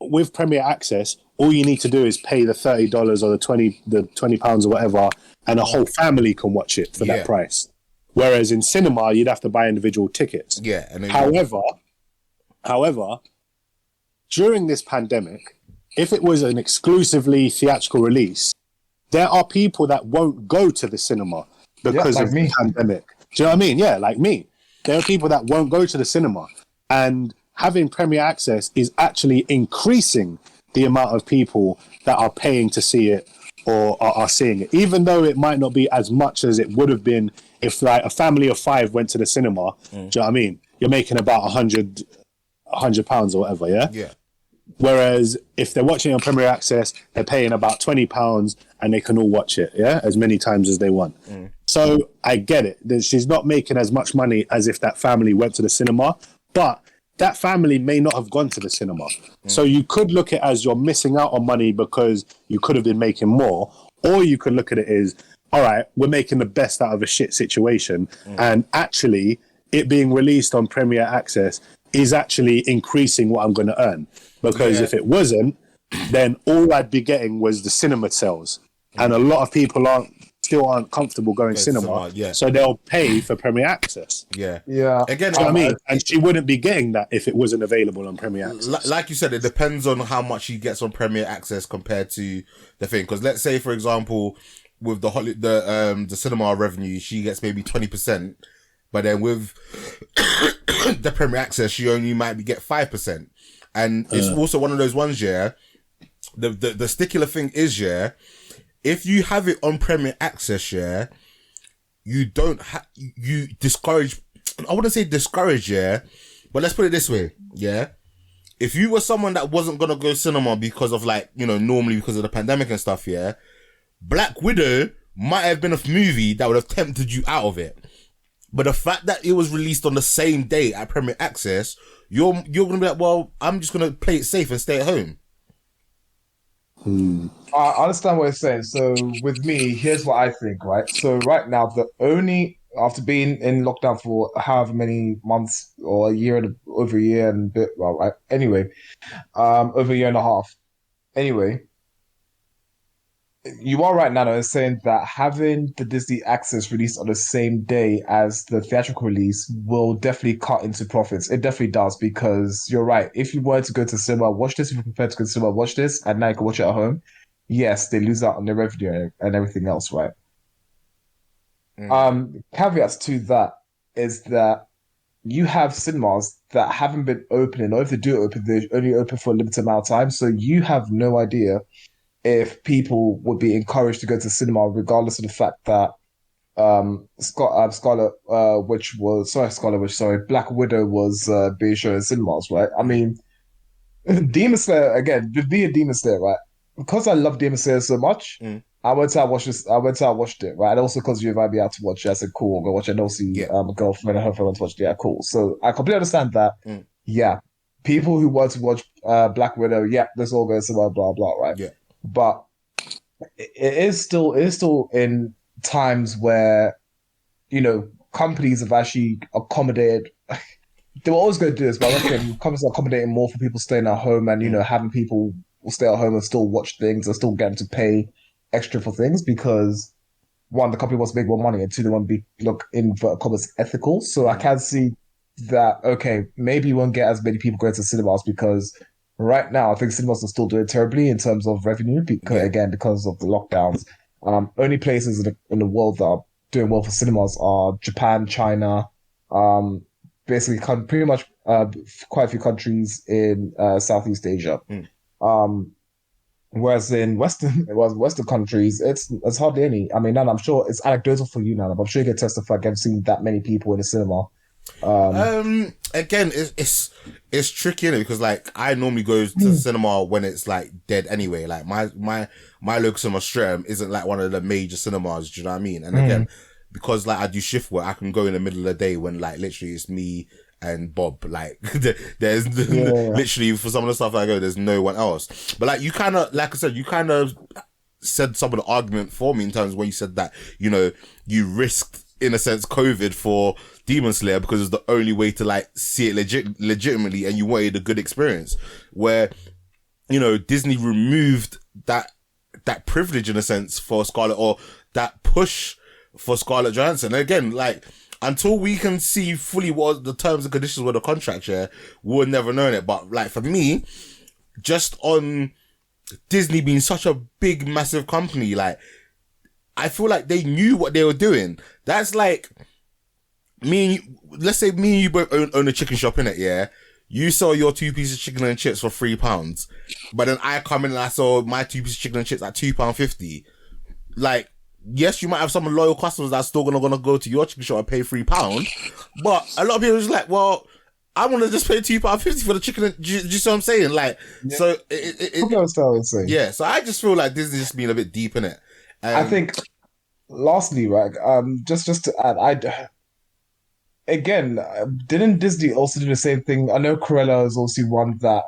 with Premier Access, all you need to do is pay the $30 or the £20 or whatever, and a whole family can watch it for that price. Whereas in cinema, you'd have to buy individual tickets. Yeah. And then however, during this pandemic, if it was an exclusively theatrical release, there are people that won't go to the cinema because of the pandemic. Do you know what I mean? Yeah, like me. There are people that won't go to the cinema. And having Premier Access is actually increasing the amount of people that are paying to see it or are seeing it, even though it might not be as much as it would have been if like a family of 5 went to the cinema. Do you know what I mean? You're making about £100 or whatever, yeah? Yeah. Whereas if they're watching it on Premier Access, they're paying about £20 and they can all watch it, yeah, as many times as they want. So I get it. She's not making as much money as if that family went to the cinema, but that family may not have gone to the cinema. So you could look at it as you're missing out on money because you could have been making more, or you could look at it as, all right, we're making the best out of a shit situation, and actually it being released on Premier Access is actually increasing what I'm going to earn. Because if it wasn't, then all I'd be getting was the cinema sales. And a lot of people still aren't comfortable going cinema. So they'll pay for Premier Access. Yeah. You Again, know what I mean? And she wouldn't be getting that if it wasn't available on Premier Access. Like you said, it depends on how much she gets on Premier Access compared to the thing. Because let's say, for example, with the cinema revenue, she gets maybe 20%. But then with the Premier Access, she only might get 5%. And it's also one of those ones, the stickler thing is, if you have it on Premier Access, you don't you discourage, I wouldn't say discourage, but let's put it this way, if you were someone that wasn't going to go cinema because of normally because of the pandemic and stuff, Black Widow might have been a movie that would have tempted you out of it. But the fact that it was released on the same day at Premier Access, you're going to be like, well, I'm just going to play it safe and stay at home. I understand what you're saying. So with me, here's what I think, right? So right now, after being in lockdown for however many months or over a year and a bit, well, right? Anyway, over a year and a half. Anyway, you are right now saying that having the Disney Access released on the same day as the theatrical release will definitely cut into profits. It definitely does, because you're right. If you were to go to cinema, watch this. If you're prepared to go to cinema, watch this, and now you can watch it at home. Yes, they lose out on their revenue and everything else, right? Caveats to that is that you have cinemas that haven't been opening, or if they do open, they're only open for a limited amount of time. So you have no idea if people would be encouraged to go to cinema, regardless of the fact that Black Widow was being shown in cinemas, right? I mean, Demon Slayer, again, with being Demon Slayer, right? Because I love Demon Slayer so much, I went out and watched it, right? And also because you invited me out to watch it, I said, cool, I'll go watch it. And also, a girlfriend and her friend went to watch it. Yeah, cool. So I completely understand that. Yeah, people who want to watch Black Widow, let's all go to cinema, blah, blah, right? Yeah. But it is still in times where, companies have actually accommodated. They were always going to do this, but I reckon companies are accommodating more for people staying at home and, having people stay at home and still watch things and still getting to pay extra for things because, one, the company wants to make more money, and two, they want to be, in commas, ethical. So I can see that, okay, maybe you won't get as many people going to cinemas because right now, I think cinemas are still doing terribly in terms of revenue because of the lockdowns. Only places in the world that are doing well for cinemas are Japan, China, basically pretty much quite a few countries in Southeast Asia. Whereas in Western countries, it's hardly any. I mean, Nana, I'm sure it's anecdotal for you, Nana, but I'm sure you can testify. I've seen that many people in the cinema. Again, it's tricky, innit? Because I normally go to the cinema when it's dead anyway. My local cinema Streatham isn't one of the major cinemas. Do you know what I mean? And again, because I do shift work, I can go in the middle of the day when literally it's me and Bob. There's literally for some of the stuff I go, there's no one else. But you kind of, like I said, you kind of said some of the argument for me in terms of when you said that you risked, in a sense, COVID for Demon Slayer because it's the only way to see it legitimately, and you wanted a good experience. Where you know, Disney removed that privilege in a sense for Scarlett, or that push for Scarlett Johansson. And again, like, until we can see fully what the terms and conditions were the contract, yeah, we'll never know it. But like, for me, just on Disney being such a big, massive company, like, I feel like they knew what they were doing. That's like let's say me and you both own a chicken shop, innit, yeah? You sell your 2 pieces of chicken and chips for £3, but then I come in and I sell my 2 pieces of chicken and chips at £2.50. Like, yes, you might have some loyal customers that's still gonna go to your chicken shop and pay £3, but a lot of people are just like, well, I want to just pay £2.50 for the chicken. Do you see what I'm saying? Like, yeah. So yeah. So I just feel like this is just being a bit deep in it. I think, lastly, right, just to add, didn't Disney also do the same thing? I know Cruella is also one that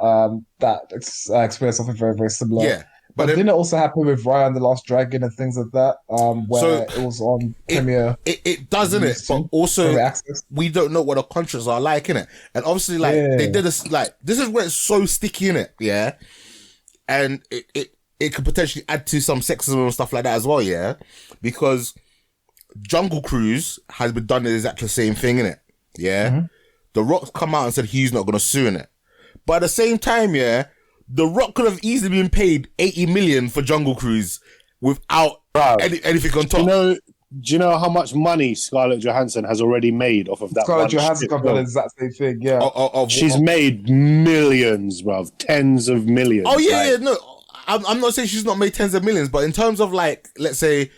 experienced something very, very similar. Yeah. But didn't it also happen with Raya and the Last Dragon and things like that? Where it was on Premiere. It does, innit? But also, we don't know what the contracts are like, innit? And obviously, like, they did this, like, this is where it's so sticky, innit? Yeah. And it could potentially add to some sexism and stuff like that as well, yeah? Because Jungle Cruise has been done the exact same thing, innit? Yeah? Mm-hmm. The Rock's come out and said he's not going to sue in it. But at the same time, yeah, The Rock could have easily been paid 80 million for Jungle Cruise without anything on top. Do you know how much money Scarlett Johansson has already made off of that? Scarlett Johansson done the exact same thing, yeah. She's made millions, bruv. Tens of millions. Oh, yeah, no. I'm not saying she's not made tens of millions, but in terms of, like, let's say,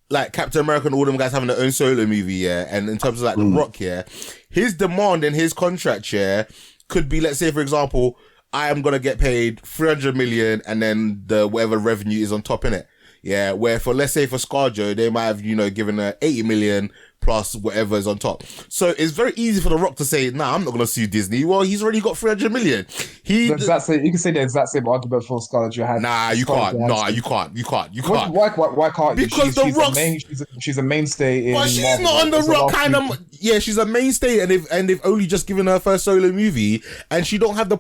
like, Captain America and all them guys having their own solo movie, yeah, and in terms of, like, The Rock, yeah, his demand and his contract, yeah, could be, let's say, for example, I am going to get paid 300 million and then the whatever revenue is on top in it. Yeah. Where for, let's say for ScarJo, they might have, given her 80 million plus whatever is on top. So it's very easy for The Rock to say, nah, I'm not going to sue Disney. Well, he's already got 300 million. You can say the exact same argument for Scarlett Johansson. Nah, you can't. Nah, you can't. Why can't you? Because The Rock's... She's a mainstay in... But she's Marvel, not on The Rock kind of... Yeah, she's a mainstay and they've only just given her first solo movie and she don't have the...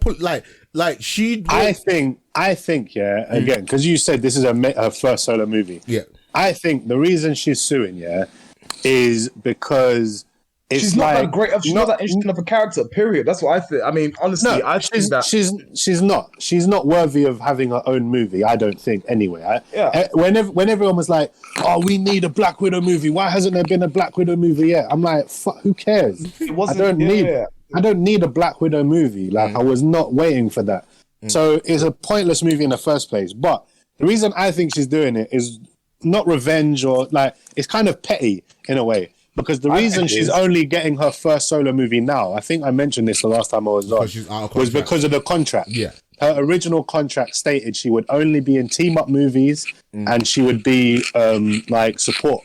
I think, yeah, again, because you said this is her first solo movie. Yeah. I think the reason she's suing, yeah, is because she's not that great. She's not that interesting of a character. Period. That's what I think. I mean, honestly, no, I think that she's not worthy of having her own movie. I don't think. Anyway, when everyone was like, "Oh, we need a Black Widow movie. Why hasn't there been a Black Widow movie yet?" I'm like, "Who cares? I don't need a Black Widow movie. Like, I was not waiting for that. So it's a pointless movie in the first place. But the reason I think she's doing it is not revenge or like, it's kind of petty in a way. Because the reason she's only getting her first solo movie now, I think I mentioned this the last time I was on, was because of the contract. Yeah. Her original contract stated she would only be in team-up movies and she would be like support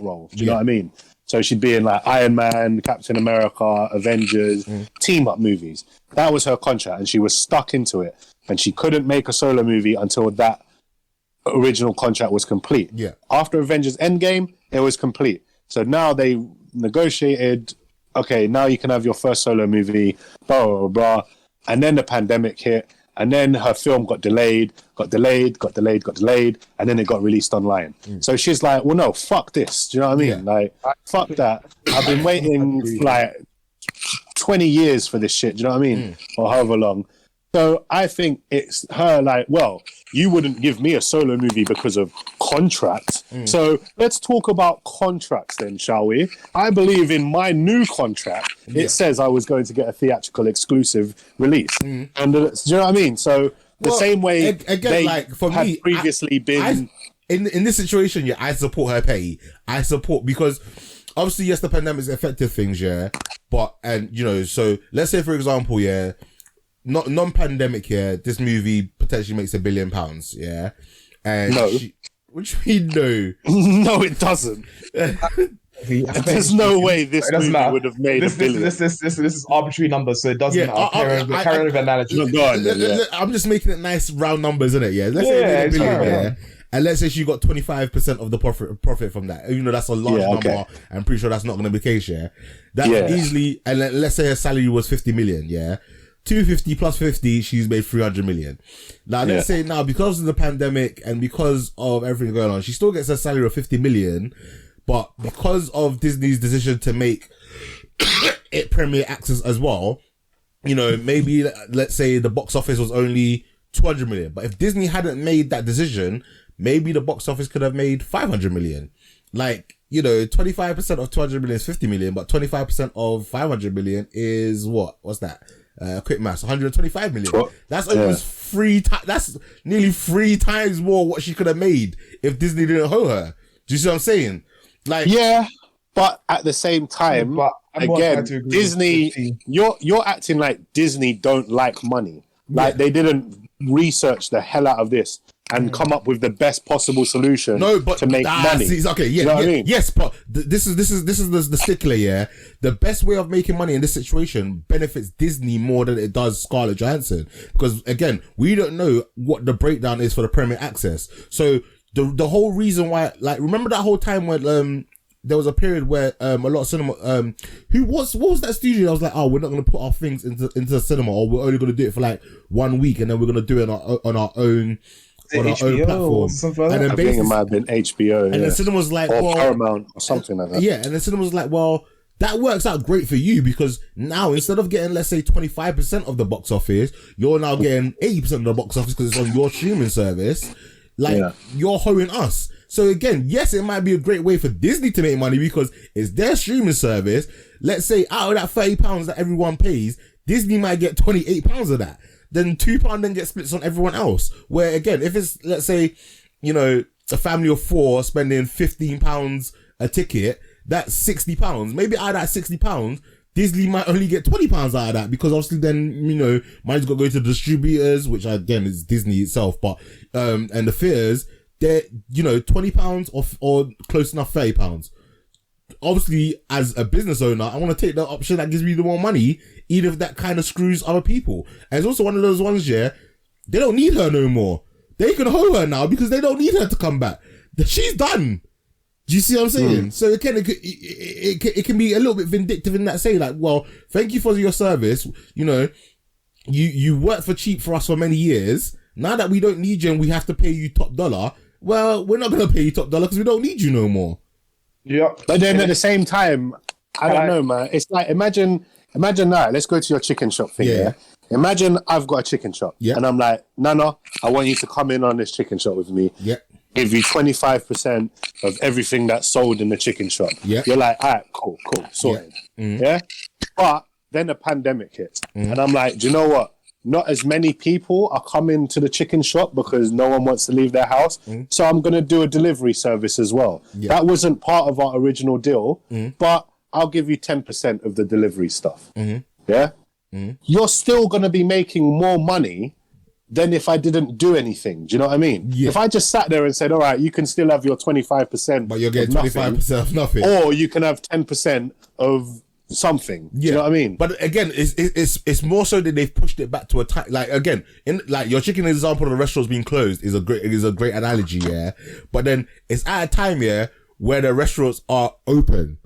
roles. Do you know what I mean? So she'd be in like Iron Man, Captain America, Avengers, team-up movies. That was her contract, and she was stuck into it. And she couldn't make a solo movie until that original contract was complete. Yeah. After Avengers Endgame, it was complete. So now they negotiated, okay, now you can have your first solo movie, blah, blah, blah. And then the pandemic hit, and then her film got delayed, and then it got released online. So she's like, well, no, fuck this. Do you know what I mean? Yeah. Like, fuck that. I've been waiting like 20 years for this shit. Do you know what I mean? Or however long. So I think it's her like, well, you wouldn't give me a solo movie because of contract. So let's talk about contracts then, shall we? I believe in my new contract, it says I was going to get a theatrical exclusive release. And do you know what I mean? So the same way again, they like, for had me, previously been... In this situation, yeah, I support her pay. I support, because obviously, yes, the pandemic's affected things, yeah. But, so let's say, for example, yeah, not non-pandemic, yeah, this movie potentially makes £1 billion, yeah. And no. What do you mean no? No, it doesn't. There's no way this movie would have made $1 billion. This is arbitrary numbers, so it doesn't matter. Carry on analogy. I'm just making it nice round numbers, isn't it? Yeah. Let's say $1 billion, yeah. And let's say she got 25% of the profit from that. Even though that's a large number, I'm pretty sure that's not going to be the case, yeah. That's easily, and let's say her salary was 50 million, yeah. 250 plus 50, she's made 300 million. Now, let's say now, because of the pandemic and because of everything going on, she still gets a salary of 50 million, but because of Disney's decision to make it Premier Access as well, you know, maybe, let's say the box office was only 200 million, but if Disney hadn't made that decision, maybe the box office could have made 500 million. Like, you know, 25% of 200 million is 50 million, but 25% of 500 million is what? What's that? Quick maths, 125 million. That's almost that's nearly 3 times more what she could have made if Disney didn't hoe her. Do you see what I'm saying? Like, yeah, but at the same time, again, Disney, you're acting like Disney don't like money. Like they didn't research the hell out of this and come up with the best possible solution to make money. Okay, yeah, you know what I mean? Yes, but this is the stickler, yeah. The best way of making money in this situation benefits Disney more than it does Scarlett Johansson. Because again, we don't know what the breakdown is for the Premier Access. So the whole reason why, like, remember that whole time when there was a period where a lot of cinema what was that studio that was like, oh, we're not going to put our things into the cinema, or we're only going to do it for like 1 week and then we're going to do it on our own platform. And then I think it might have been HBO. And then cinema was like, or Paramount or something like that. Yeah, and then cinema was like, well, that works out great for you because now instead of getting, let's say, 25% of the box office, you're now getting 80% of the box office because it's on your streaming service. Like, you're hoeing us. So again, yes, it might be a great way for Disney to make money because it's their streaming service. Let's say out of that £30 that everyone pays, Disney might get £28 of that. Then £2 then gets splits on everyone else. Where again, if it's, let's say, you know, a family of 4 spending £15 a ticket, that's £60. Maybe out of that £60, Disney might only get £20 out of that because obviously then, you know, money's got to go to the distributors, which again is Disney itself, but, and the theaters, they're, you know, £20 or close enough £30. Obviously, as a business owner, I want to take the option that gives me the more money, even if that kind of screws other people. And it's also one of those ones, yeah, they don't need her no more. They can hoe her now because they don't need her to come back. She's done. Do you see what I'm saying? So it can be a little bit vindictive in that say, like, well, thank you for your service. You know, you worked for cheap for us for many years. Now that we don't need you and we have to pay you top dollar, well, we're not going to pay you top dollar because we don't need you no more. Yeah. But then at the same time, I don't know, man. It's like, imagine that. Let's go to your chicken shop thing, yeah? Imagine I've got a chicken shop. Yeah. And I'm like, Nana, I want you to come in on this chicken shop with me. Yeah. Give you 25% of everything that's sold in the chicken shop. Yeah. You're like, all right, cool, sorted. Yeah. But then the pandemic hits. And I'm like, do you know what? Not as many people are coming to the chicken shop because no one wants to leave their house. So I'm going to do a delivery service as well. Yeah. That wasn't part of our original deal, but I'll give you 10% of the delivery stuff. Yeah? You're still going to be making more money than if I didn't do anything. Do you know what I mean? Yeah. If I just sat there and said, all right, you can still have your 25%. But you're getting 25% of nothing. Or you can have 10% of something. Do you know what I mean? But again, it's more so that they've pushed it back to a time. Like again, in like your chicken example of the restaurants being closed is a great analogy, yeah. But then it's at a time, yeah, where the restaurants are open.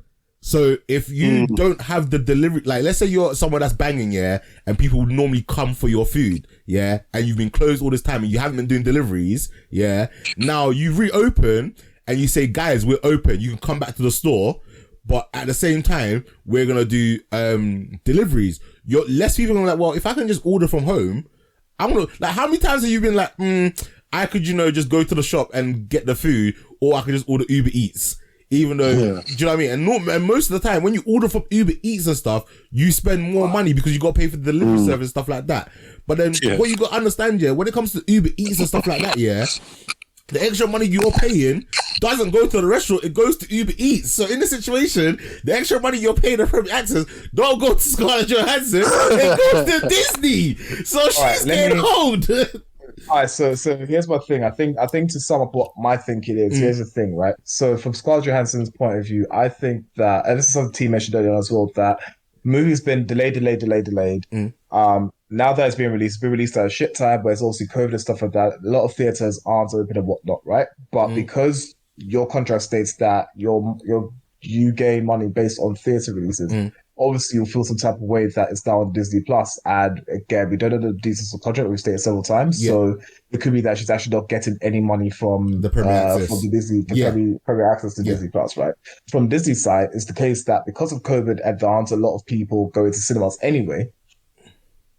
So if you don't have the delivery, like let's say you're someone that's banging, yeah, and people would normally come for your food, yeah, and you've been closed all this time and you haven't been doing deliveries, yeah. Now you reopen and you say, guys, we're open. You can come back to the store. But at the same time, we're going to do, deliveries. Less people are like, well, if I can just order from home, I'm going to, like, how many times have you been like, I could, you know, just go to the shop and get the food, or I could just order Uber Eats. Even though, do you know what I mean? And most of the time, when you order from Uber Eats and stuff, you spend more money because you got to pay for the delivery service and stuff like that. But then what you got to understand, yeah, when it comes to Uber Eats and stuff like that, yeah, the extra money you're paying doesn't go to the restaurant, it goes to Uber Eats. So in this situation, the extra money you're paying the Premier Access don't go to Scarlett Johansson, it goes to Disney. So she's getting hold. All right, so here's my thing. I think to sum up what my thinking is, here's the thing, right? So from Scarlett Johansson's point of view, I think that, and this is something T mentioned earlier as well, that movie's been delayed. Now that it's been released at a shit time, but it's also COVID and stuff like that. A lot of theaters aren't open and whatnot, right? But because your contract states that you gain money based on theater releases, obviously you'll feel some type of way that it's now on Disney Plus. And again, we don't know the details of the contract. We've stated several times. Yeah. So it could be that she's actually not getting any money from The Premier Access. from the Disney, Premier Access to Disney Plus, right? From Disney side, it's the case that because of COVID advance, a lot of people go into cinemas anyway.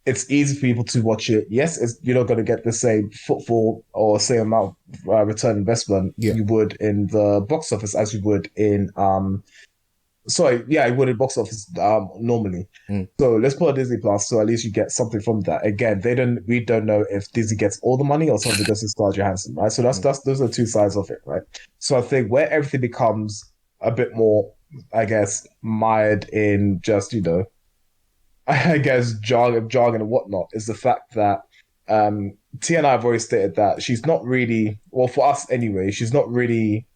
It's easy for people to watch it. Yes, you're not going to get the same footfall or same amount of return investment you would in the box office as you would in you would in box office normally. So let's put a Disney Plus, so at least you get something from that. Again, we don't know if Disney gets all the money or something goes to Scarlett Johansson, right? So those are two sides of it, right? So I think where everything becomes a bit more, I guess, mired in just, I guess jargon and whatnot, is the fact that T and I have already stated that she's not really, well, for us anyway, she's not really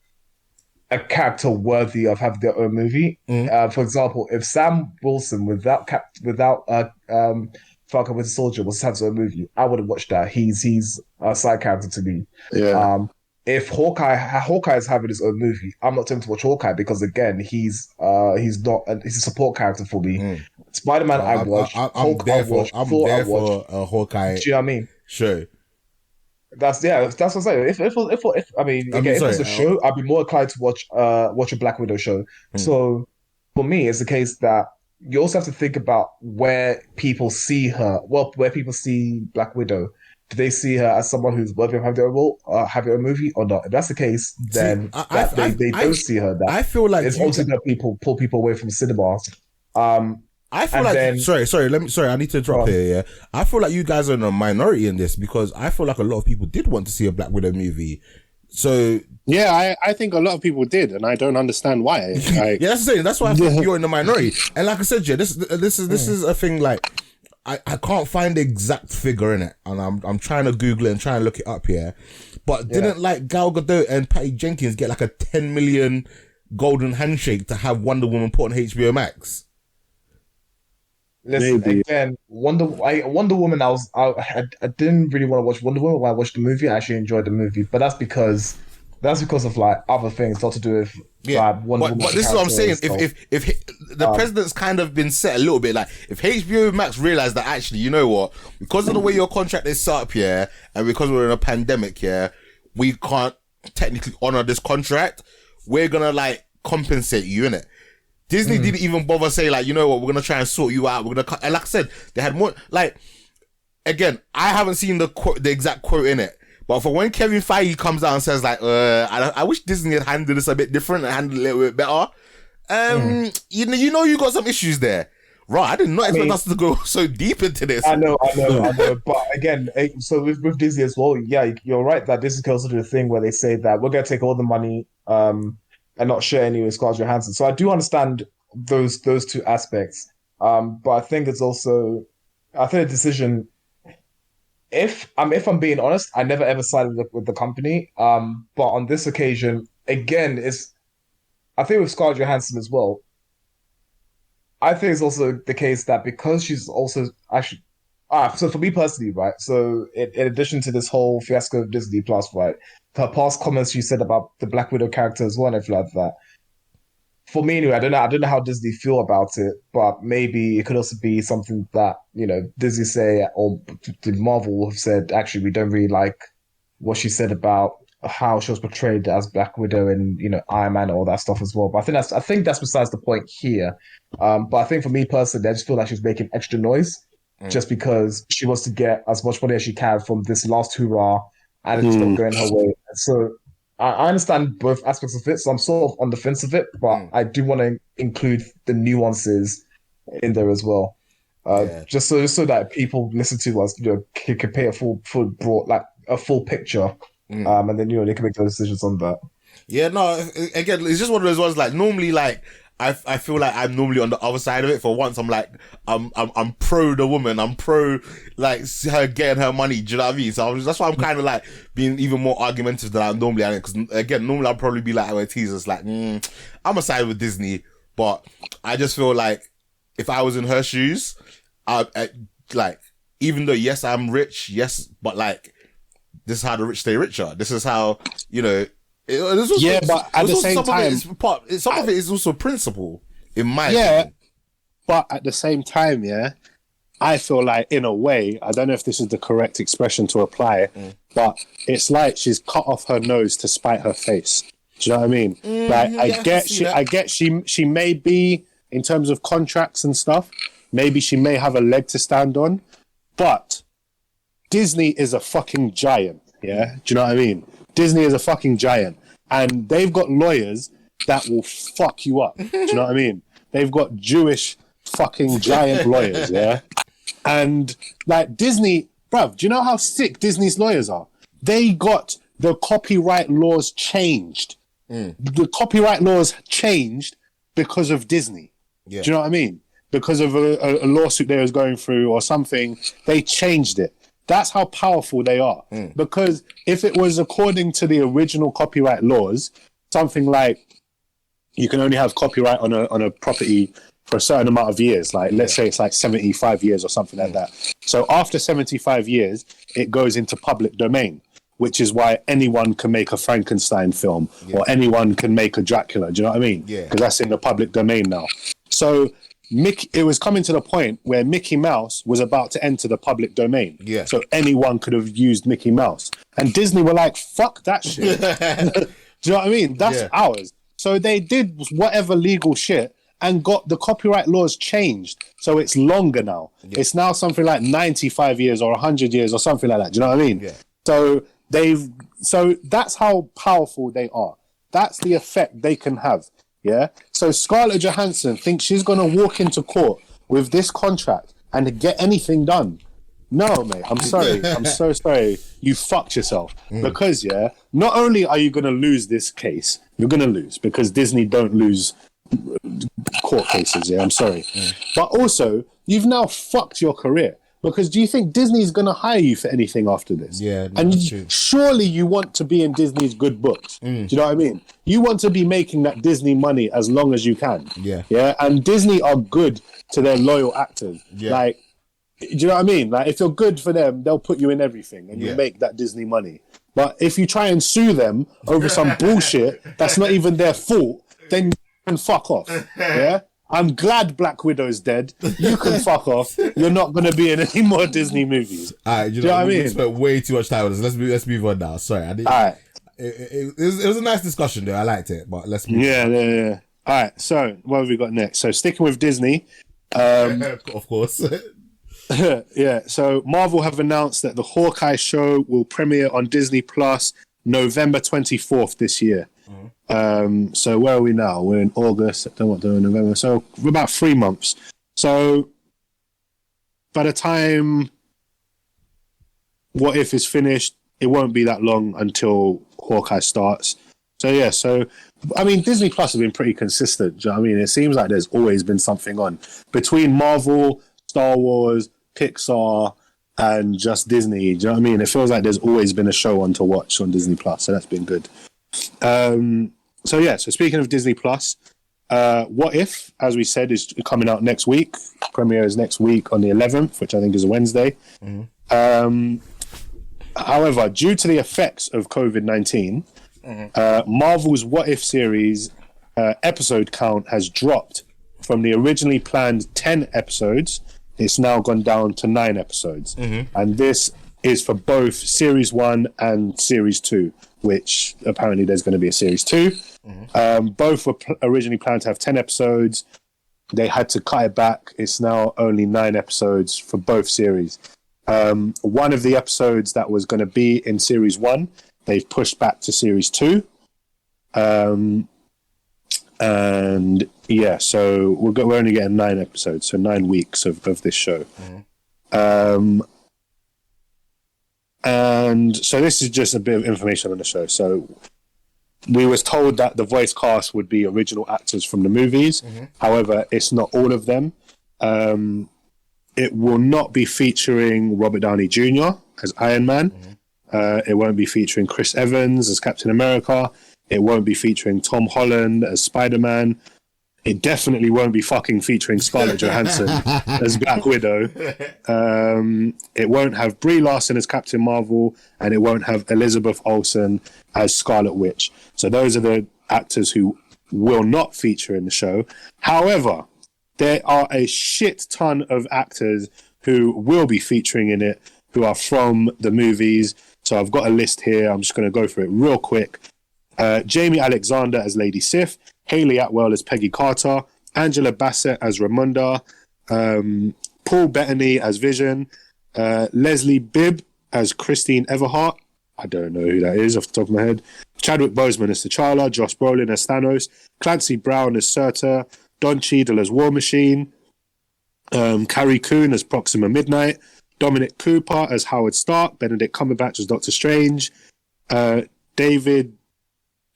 a character worthy of having their own movie. For example, if Sam Wilson without Falcon Winter Soldier was to have his own movie, I would have watched that. He's a side character to me. Yeah. If Hawkeye is having his own movie, I'm not tempted to watch Hawkeye because again, he's a support character for me. Spider-Man, I watch. I'm there for a Hawkeye. Do you know what I mean? Sure. That's what I'm saying. If it's a show, I'd be more inclined to watch a Black Widow show. So for me, it's the case that you also have to think about where people see her. Well, where people see Black Widow. Do they see her as someone who's worthy of having their role, having a movie, or not? If that's the case, then they don't see her. That I feel like it's also that people pull people away from cinemas. I feel like sorry, I need to interrupt here. Yeah, I feel like you guys are in a minority in this because I feel like a lot of people did want to see a Black Widow movie. So yeah, I think a lot of people did, and I don't understand why. Yeah, that's the thing. That's why I think you're in the minority. And like I said, this is a thing. Like I can't find the exact figure in it, and I'm trying to Google it and trying to look it up here. But didn't like Gal Gadot and Patty Jenkins get like a 10 million golden handshake to have Wonder Woman put on HBO Max? Listen, again, Wonder Woman. I didn't really want to watch Wonder Woman when I watched the movie. I actually enjoyed the movie, but that's because of like other things, not to do with Wonder Woman. But this is what I'm saying. If the president's kind of been set a little bit, like if HBO Max realized that actually, you know what, because of the way your contract is set up here, and because we're in a pandemic here, we can't technically honor this contract. We're gonna like compensate you, innit? Disney didn't even bother say like, you know what, we're gonna try and sort you out. We're gonna cut. And like I said, they had more. Like again, I haven't seen the exact quote in it, but for when Kevin Feige comes out and says like, I wish Disney had handled this a bit different and handled it a little bit better. You know, you got some issues there, right? I did not expect us to go so deep into this. I know. But again, so with Disney as well, yeah, you're right that Disney can also do a thing where they say that we're gonna take all the money, and not share any with Scarlett Johansson. So I do understand those two aspects. But I think it's also, the decision, if I'm being honest, I never ever sided with the company. But on this occasion, again, I think with Scarlett Johansson as well, I think it's also the case that because she's also actually, so for me personally, right? So in addition to this whole fiasco of Disney Plus, right? Her past comments she said about the Black Widow character as well, and everything like that. For me, anyway, I don't know how Disney feel about it, but maybe it could also be something that Disney say or Marvel have said. Actually, we don't really like what she said about how she was portrayed as Black Widow and Iron Man and all that stuff as well. But I think that's besides the point here. But I think for me personally, I just feel like she's making extra noise just because she wants to get as much money as she can from this last hurrah. And it's not going her way. So I understand both aspects of it. So I'm sort of on the fence of it, but I do want to include the nuances in there as well. Just so that people listen to us, can pay a full picture, and then they can make their decisions on that. Yeah, no. Again, it's just one of those ones. Like normally, like I feel like I'm normally on the other side of it. For once, I'm like I'm pro the woman. I'm pro like her getting her money. Do you know what I mean? So that's why I'm kind of like being even more argumentative than I normally am. Because again, normally I'll probably be like our teasers, like I'm a side with Disney, but I just feel like if I was in her shoes, I like even though yes I'm rich, yes, but like this is how the rich stay richer. This is how but at the same time, some of it is also principle, in my opinion. But at the same time, yeah, I feel like, in a way, I don't know if this is the correct expression to apply, but it's like she's cut off her nose to spite her face. Do you know what I mean? Like, I get she may be, in terms of contracts and stuff, maybe she may have a leg to stand on, but Disney is a fucking giant, yeah? Do you know what I mean? Disney is a fucking giant, and they've got lawyers that will fuck you up. Do you know what I mean? They've got Jewish fucking giant lawyers, yeah? And, like, Disney, bruv, do you know how sick Disney's lawyers are? They got the copyright laws changed. The copyright laws changed because of Disney. Yeah. Do you know what I mean? Because of a lawsuit they was going through or something, they changed it. That's how powerful they are. Because if it was according to the original copyright laws, something like you can only have copyright on a property for a certain amount of years, like let's say it's like 75 years or something like that. So after 75 years, it goes into public domain, which is why anyone can make a Frankenstein film or anyone can make a Dracula. Do you know what I mean? Yeah. Because that's in the public domain now. So it was coming to the point where Mickey Mouse was about to enter the public domain. Yeah. So anyone could have used Mickey Mouse. And Disney were like, fuck that shit. Do you know what I mean? That's ours. So they did whatever legal shit and got the copyright laws changed. So it's longer now. Yeah. It's now something like 95 years or 100 years or something like that. Do you know what I mean? Yeah. So that's how powerful they are. That's the effect they can have. Yeah. So Scarlett Johansson thinks she's going to walk into court with this contract and get anything done. No, mate, I'm sorry. I'm so sorry. You fucked yourself. Because, not only are you going to lose this case, you're going to lose because Disney don't lose court cases. Yeah, I'm sorry. But also, you've now fucked your career. Because do you think Disney's going to hire you for anything after this? Yeah. No, and surely you want to be in Disney's good books. Do you know what I mean? You want to be making that Disney money as long as you can. Yeah. Yeah. And Disney are good to their loyal actors. Yeah. Like, do you know what I mean? Like, if you're good for them, they'll put you in everything and you make that Disney money. But if you try and sue them over some bullshit that's not even their fault, then you can fuck off. Yeah. I'm glad Black Widow's dead. You can fuck off. You're not going to be in any more Disney movies. All right, you know what I mean? We spent way too much time on this. Let's move on now. Sorry. All right. It was a nice discussion, though. I liked it, but let's move on. Yeah. All right, so what have we got next? So sticking with Disney. Of course. Yeah, so Marvel have announced that the Hawkeye show will premiere on Disney Plus November 24th this year. So where are we now? We're in August, September, October, November. So we're about 3 months. So by the time What If is finished, it won't be that long until Hawkeye starts. So yeah, I mean, Disney Plus have been pretty consistent. Do you know what I mean? It seems like there's always been something on between Marvel, Star Wars, Pixar, and just Disney. Do you know what I mean? It feels like there's always been a show on to watch on Disney Plus. So that's been good. So speaking of Disney Plus, What If, as we said, is coming out next week. Premiere is next week on the 11th, which I think is a Wednesday. However, due to the effects of COVID-19, Marvel's What If series episode count has dropped from the originally planned 10 episodes. It's now gone down to 9 episodes. And this is for both Series 1 and Series 2, which apparently there's going to be a Series 2. Both were originally planned to have 10 episodes. They had to cut it back. It's now only 9 episodes for both series. One of the episodes that was going to be in Series 1, they've pushed back to Series 2. And yeah, so we're only getting 9 episodes, so 9 weeks of this show. And so this is just a bit of information on the show. So we was told that the voice cast would be original actors from the movies. However, it's not all of them. It will not be featuring Robert Downey Jr. as Iron Man. It won't be featuring Chris Evans as Captain America. It won't be featuring Tom Holland as Spider-Man. It definitely won't be fucking featuring Scarlett Johansson as Black Widow. It won't have Brie Larson as Captain Marvel, and it won't have Elizabeth Olsen as Scarlet Witch. So those are the actors who will not feature in the show. However, there are a shit ton of actors who will be featuring in it who are from the movies. So I've got a list here. I'm just going to go through it real quick. Jamie Alexander as Lady Sif, Hayley Atwell as Peggy Carter, Angela Bassett as Ramunda, Paul Bettany as Vision, Leslie Bibb as Christine Everhart. I don't know who that is off the top of my head. Chadwick Boseman as T'Challa, Josh Brolin as Thanos, Clancy Brown as Surtur, Don Cheadle as War Machine, Carrie Coon as Proxima Midnight, Dominic Cooper as Howard Stark, Benedict Cumberbatch as Doctor Strange, David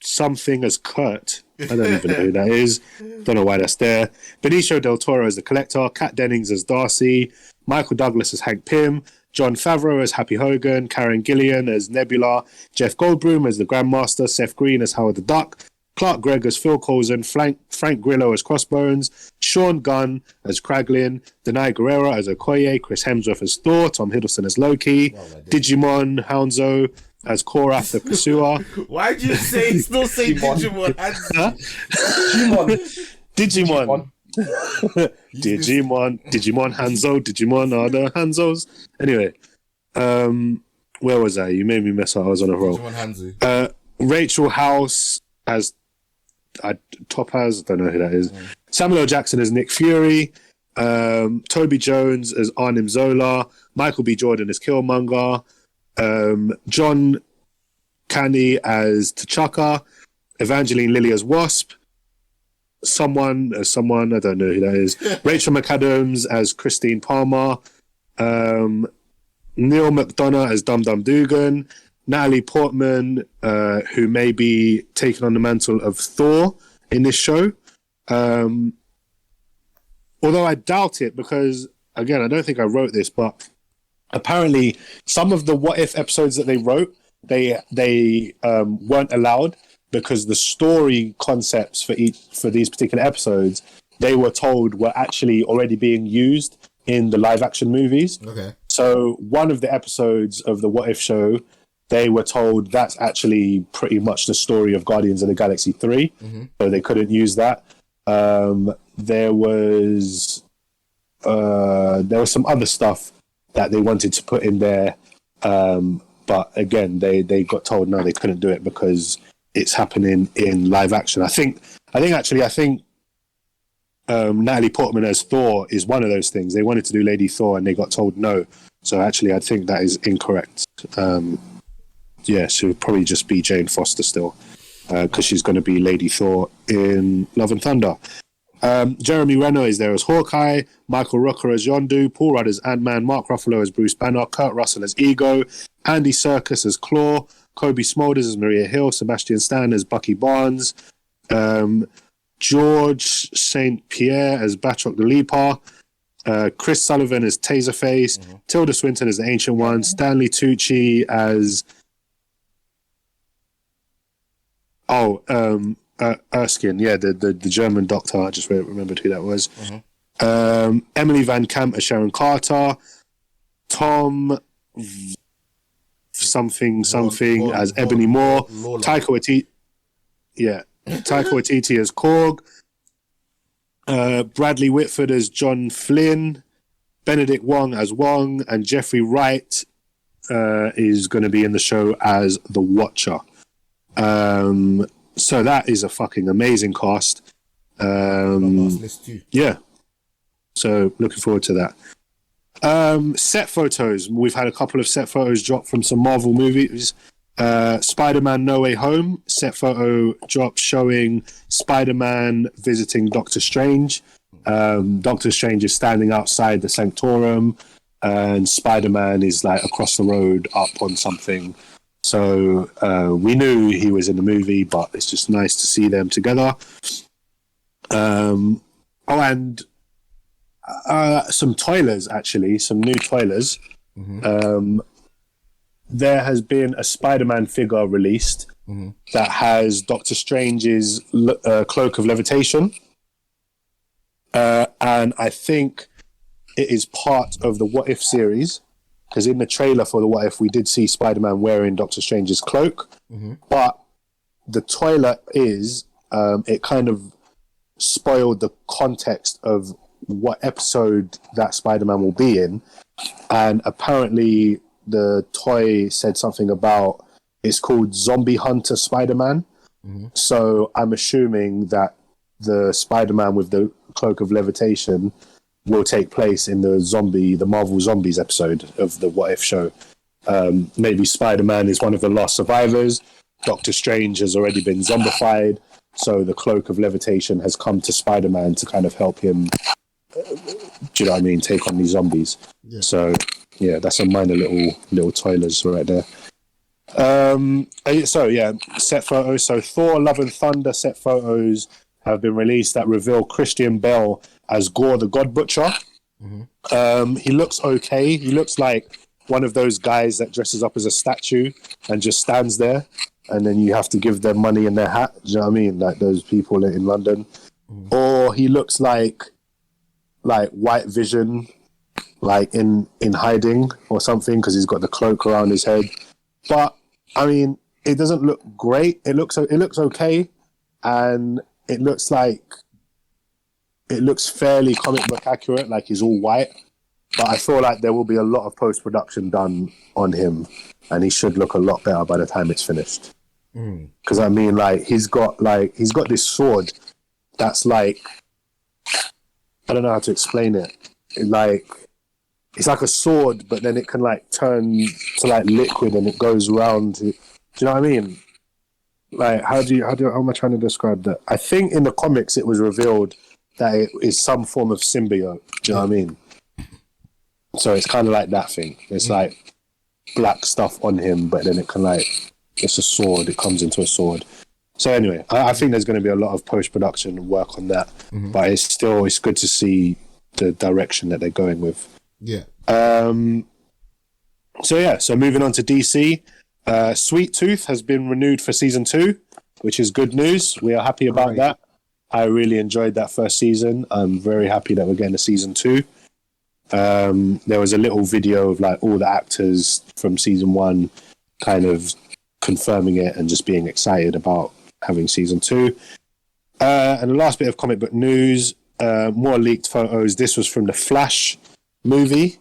something as Kurt. I don't even know who that is. Don't know why that's there. Benicio del Toro as the Collector, Kat Dennings as Darcy, Michael Douglas as Hank Pym, John Favreau as Happy Hogan, Karen Gillian as Nebula, Jeff Goldblum as the Grandmaster, Seth Green as Howard the Duck, Clark Gregg as Phil Coulson, Frank Grillo as Crossbones, Sean Gunn as Kraglin, Denai Guerrero as Okoye, Chris Hemsworth as Thor, Tom Hiddleston as Loki, Digimon Hounzo as Korath the Pursuer. Why'd you still say Digimon? Huh? Digimon. Digimon Hanzo, Digimon are the Hanzos. Anyway, where was I? You made me mess up. I was on a roll. Digimon Hanzo. Rachel House as Topaz. I don't know who that is. Samuel L. Jackson as Nick Fury. Toby Jones as Arnim Zola. Michael B. Jordan as Killmonger. John Canny as T'Chaka. Evangeline Lilly as Wasp. Someone, I don't know who that is. Rachel McAdams as Christine Palmer. Neil McDonough as Dum Dum Dugan. Natalie Portman, who may be taking on the mantle of Thor in this show. Although I doubt it because, again, I don't think I wrote this, but apparently some of the What If episodes that they wrote, they weren't allowed because the story concepts for these particular episodes, they were told were actually already being used in the live action movies. Okay. So one of the episodes of the What If show, they were told that's actually pretty much the story of Guardians of the Galaxy 3. Mm-hmm. So they couldn't use that. There was some other stuff that they wanted to put in there. But again, they got told no, they couldn't do it because it's happening in live action. I think Natalie Portman as Thor is one of those things. They wanted to do Lady Thor and they got told no. So actually, I think that is incorrect. Yeah, she would probably just be Jane Foster still because she's going to be Lady Thor in Love and Thunder. Jeremy Renner is there as Hawkeye, Michael Rooker as Yondu, Paul Rudd as Ant-Man, Mark Ruffalo as Bruce Banner, Kurt Russell as Ego, Andy Serkis as Claw, Kobe Smulders as Maria Hill, Sebastian Stan as Bucky Barnes, George St. Pierre as Batroc the Leaper, Chris Sullivan as Taserface, Tilda Swinton as the Ancient One, Stanley Tucci as Erskine, the German doctor. I just remembered who that was. Emily Van Camp as Sharon Carter, Tom something as Ebony Moore, Taika Waititi as Korg, Bradley Whitford as John Flynn, Benedict Wong as Wong, and Jeffrey Wright is going to be in the show as the Watcher. So that is a fucking amazing cast. Yeah. So looking forward to that. Set photos. We've had a couple of set photos drop from some Marvel movies. Spider-Man No Way Home. Set photo drop showing Spider-Man visiting Doctor Strange. Doctor Strange is standing outside the Sanctorum and Spider-Man is like across the road up on something. So we knew he was in the movie, but it's just nice to see them together. And some toilers, actually, some new toilers. There has been a Spider-Man figure released that has Doctor Strange's cloak of levitation. And I think it is part of the What If series. Because in the trailer for the What If, we did see Spider-Man wearing Doctor Strange's cloak. But the toilet it kind of spoiled the context of what episode that Spider-Man will be in, and apparently the toy said something about it's called Zombie Hunter Spider-Man. So I'm assuming that the Spider-Man with the cloak of levitation will take place in the Marvel Zombies episode of the What If show. Maybe Spider-Man is one of the lost survivors. Doctor Strange has already been zombified, so the cloak of levitation has come to Spider-Man to kind of help him, do you know what I mean, take on these zombies. Yeah. So, yeah, that's a minor little toilers right there. So, yeah, set photos. So Thor Love and Thunder set photos have been released that reveal Christian Bale as Gore the God Butcher. He looks okay. He looks like one of those guys that dresses up as a statue and just stands there, and then you have to give them money in their hat. Do you know what I mean? Like those people in London. Or he looks like White Vision, like in hiding or something, because he's got the cloak around his head. But I mean, it doesn't look great. It looks okay, and it looks fairly comic book accurate. Like he's all white. But I feel like there will be a lot of post-production done on him, and he should look a lot better by the time it's finished. Because I mean, like he's got this sword that's like, I don't know how to explain it. It's like a sword, but then it can like turn to like liquid, and it goes around. Do you know what I mean? Like how am I trying to describe that? I think in the comics it was revealed that it is some form of symbiote. Do you know what I mean? So it's kind of like that thing. It's like black stuff on him, but then it can it's a sword. It comes into a sword. So anyway, I think there's going to be a lot of post-production work on that, but it's good to see the direction that they're going with. Yeah. So moving on to DC, Sweet Tooth has been renewed for season 2, which is good news. We are happy about that. I really enjoyed that first season. I'm very happy that we're getting a season 2. There was a little video of like all the actors from season 1 kind of confirming it and just being excited about having season 2. And the last bit of comic book news, more leaked photos. This was from the Flash movie.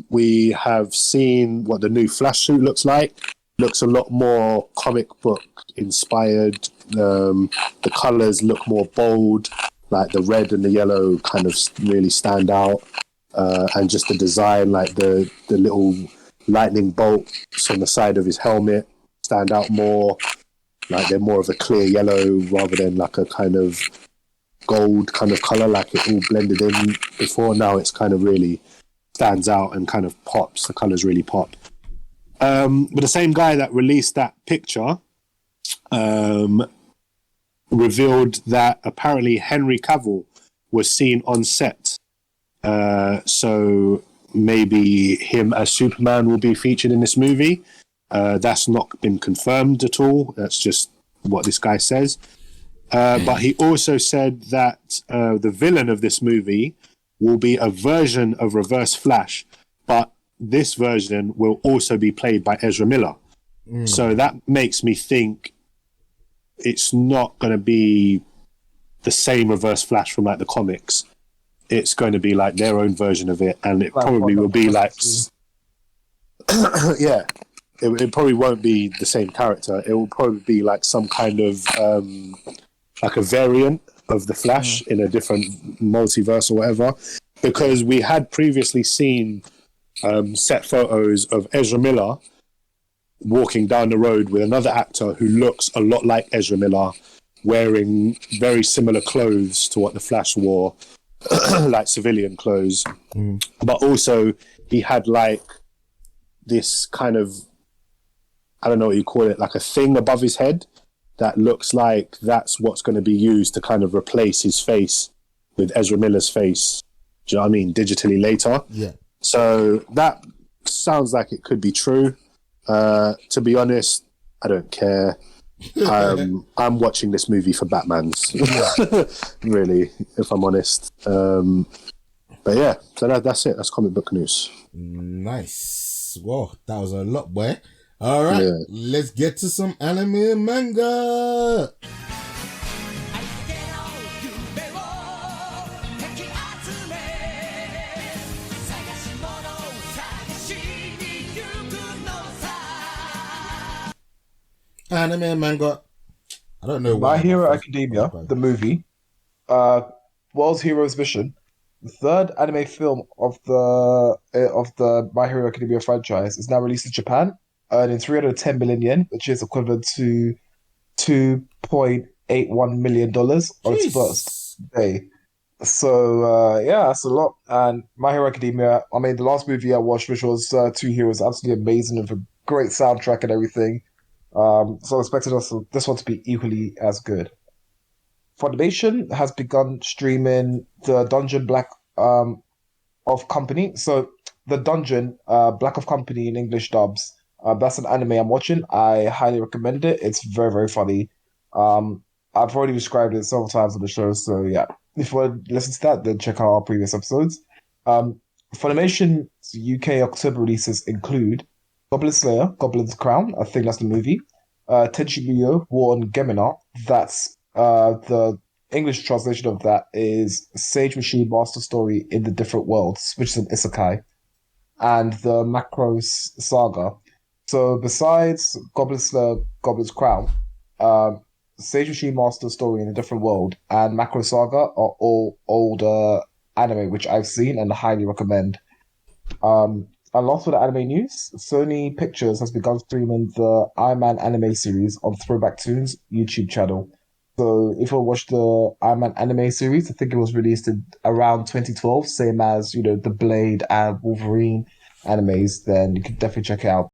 We have seen what the new Flash suit looks like. Looks a lot more comic book inspired. The colors look more bold, like the red and the yellow kind of really stand out. And just the design, like the little lightning bolts on the side of his helmet stand out more. Like they're more of a clear yellow rather than like a kind of gold kind of color, like it all blended in before. Now it's kind of really stands out and kind of pops. The colors really pop. But the same guy that released that picture revealed that apparently Henry Cavill was seen on set. So maybe him as Superman will be featured in this movie. That's not been confirmed at all. That's just what this guy says. But he also said that the villain of this movie will be a version of Reverse Flash, but this version will also be played by Ezra Miller. So that makes me think it's not going to be the same Reverse Flash from like the comics. It's going to be like their own version of it, and it probably will be like yeah, it probably won't be the same character. It will probably be like some kind of like a variant of the Flash in a different multiverse or whatever, because we had previously seen set photos of Ezra Miller walking down the road with another actor who looks a lot like Ezra Miller, wearing very similar clothes to what the Flash wore, like civilian clothes. But also he had like this kind of, I don't know what you call it, like a thing above his head that looks like that's what's going to be used to kind of replace his face with Ezra Miller's face. Do you know what I mean? Digitally later. Yeah. So that sounds like it could be true. To be honest, I don't care. I'm watching this movie for Batman's, really, if I'm honest. But yeah, so that's it. That's comic book news. Nice. Whoa, that was a lot, boy. All right, let's get to some anime and manga. Anime, manga. I don't know My why. Hero Academia, the movie, World's Heroes Mission, the third anime film of the My Hero Academia franchise, is now released in Japan, earning 310 million yen, which is equivalent to $2.81 million on its first day. So yeah, that's a lot. And My Hero Academia, I mean, the last movie I watched, which was Two Heroes, absolutely amazing with a great soundtrack and everything. So I expected this one to be equally as good. Funimation has begun streaming the Dungeon Black of Company. So the Dungeon Black of Company in English dubs. That's an anime I'm watching. I highly recommend it. It's very, very funny. I've already described it several times on the show, so yeah. If you want to listen to that, then check out our previous episodes. Funimation's UK October releases include Goblin Slayer, Goblin's Crown. I think that's the movie. Tenchi Muyo, War on Gemina. That's the English translation of that is Sage Machine Master Story in the Different Worlds, which is an isekai, and the Macros Saga. So besides Goblin Slayer, Goblin's Crown, Sage Machine Master Story in a Different World and Macro Saga are all older anime which I've seen and highly recommend. And last for the anime news, Sony Pictures has begun streaming the Iron Man anime series on Throwback Toons YouTube channel. So if you watch the Iron Man anime series, I think it was released in around 2012, same as, the Blade and Wolverine animes, then you can definitely check it out.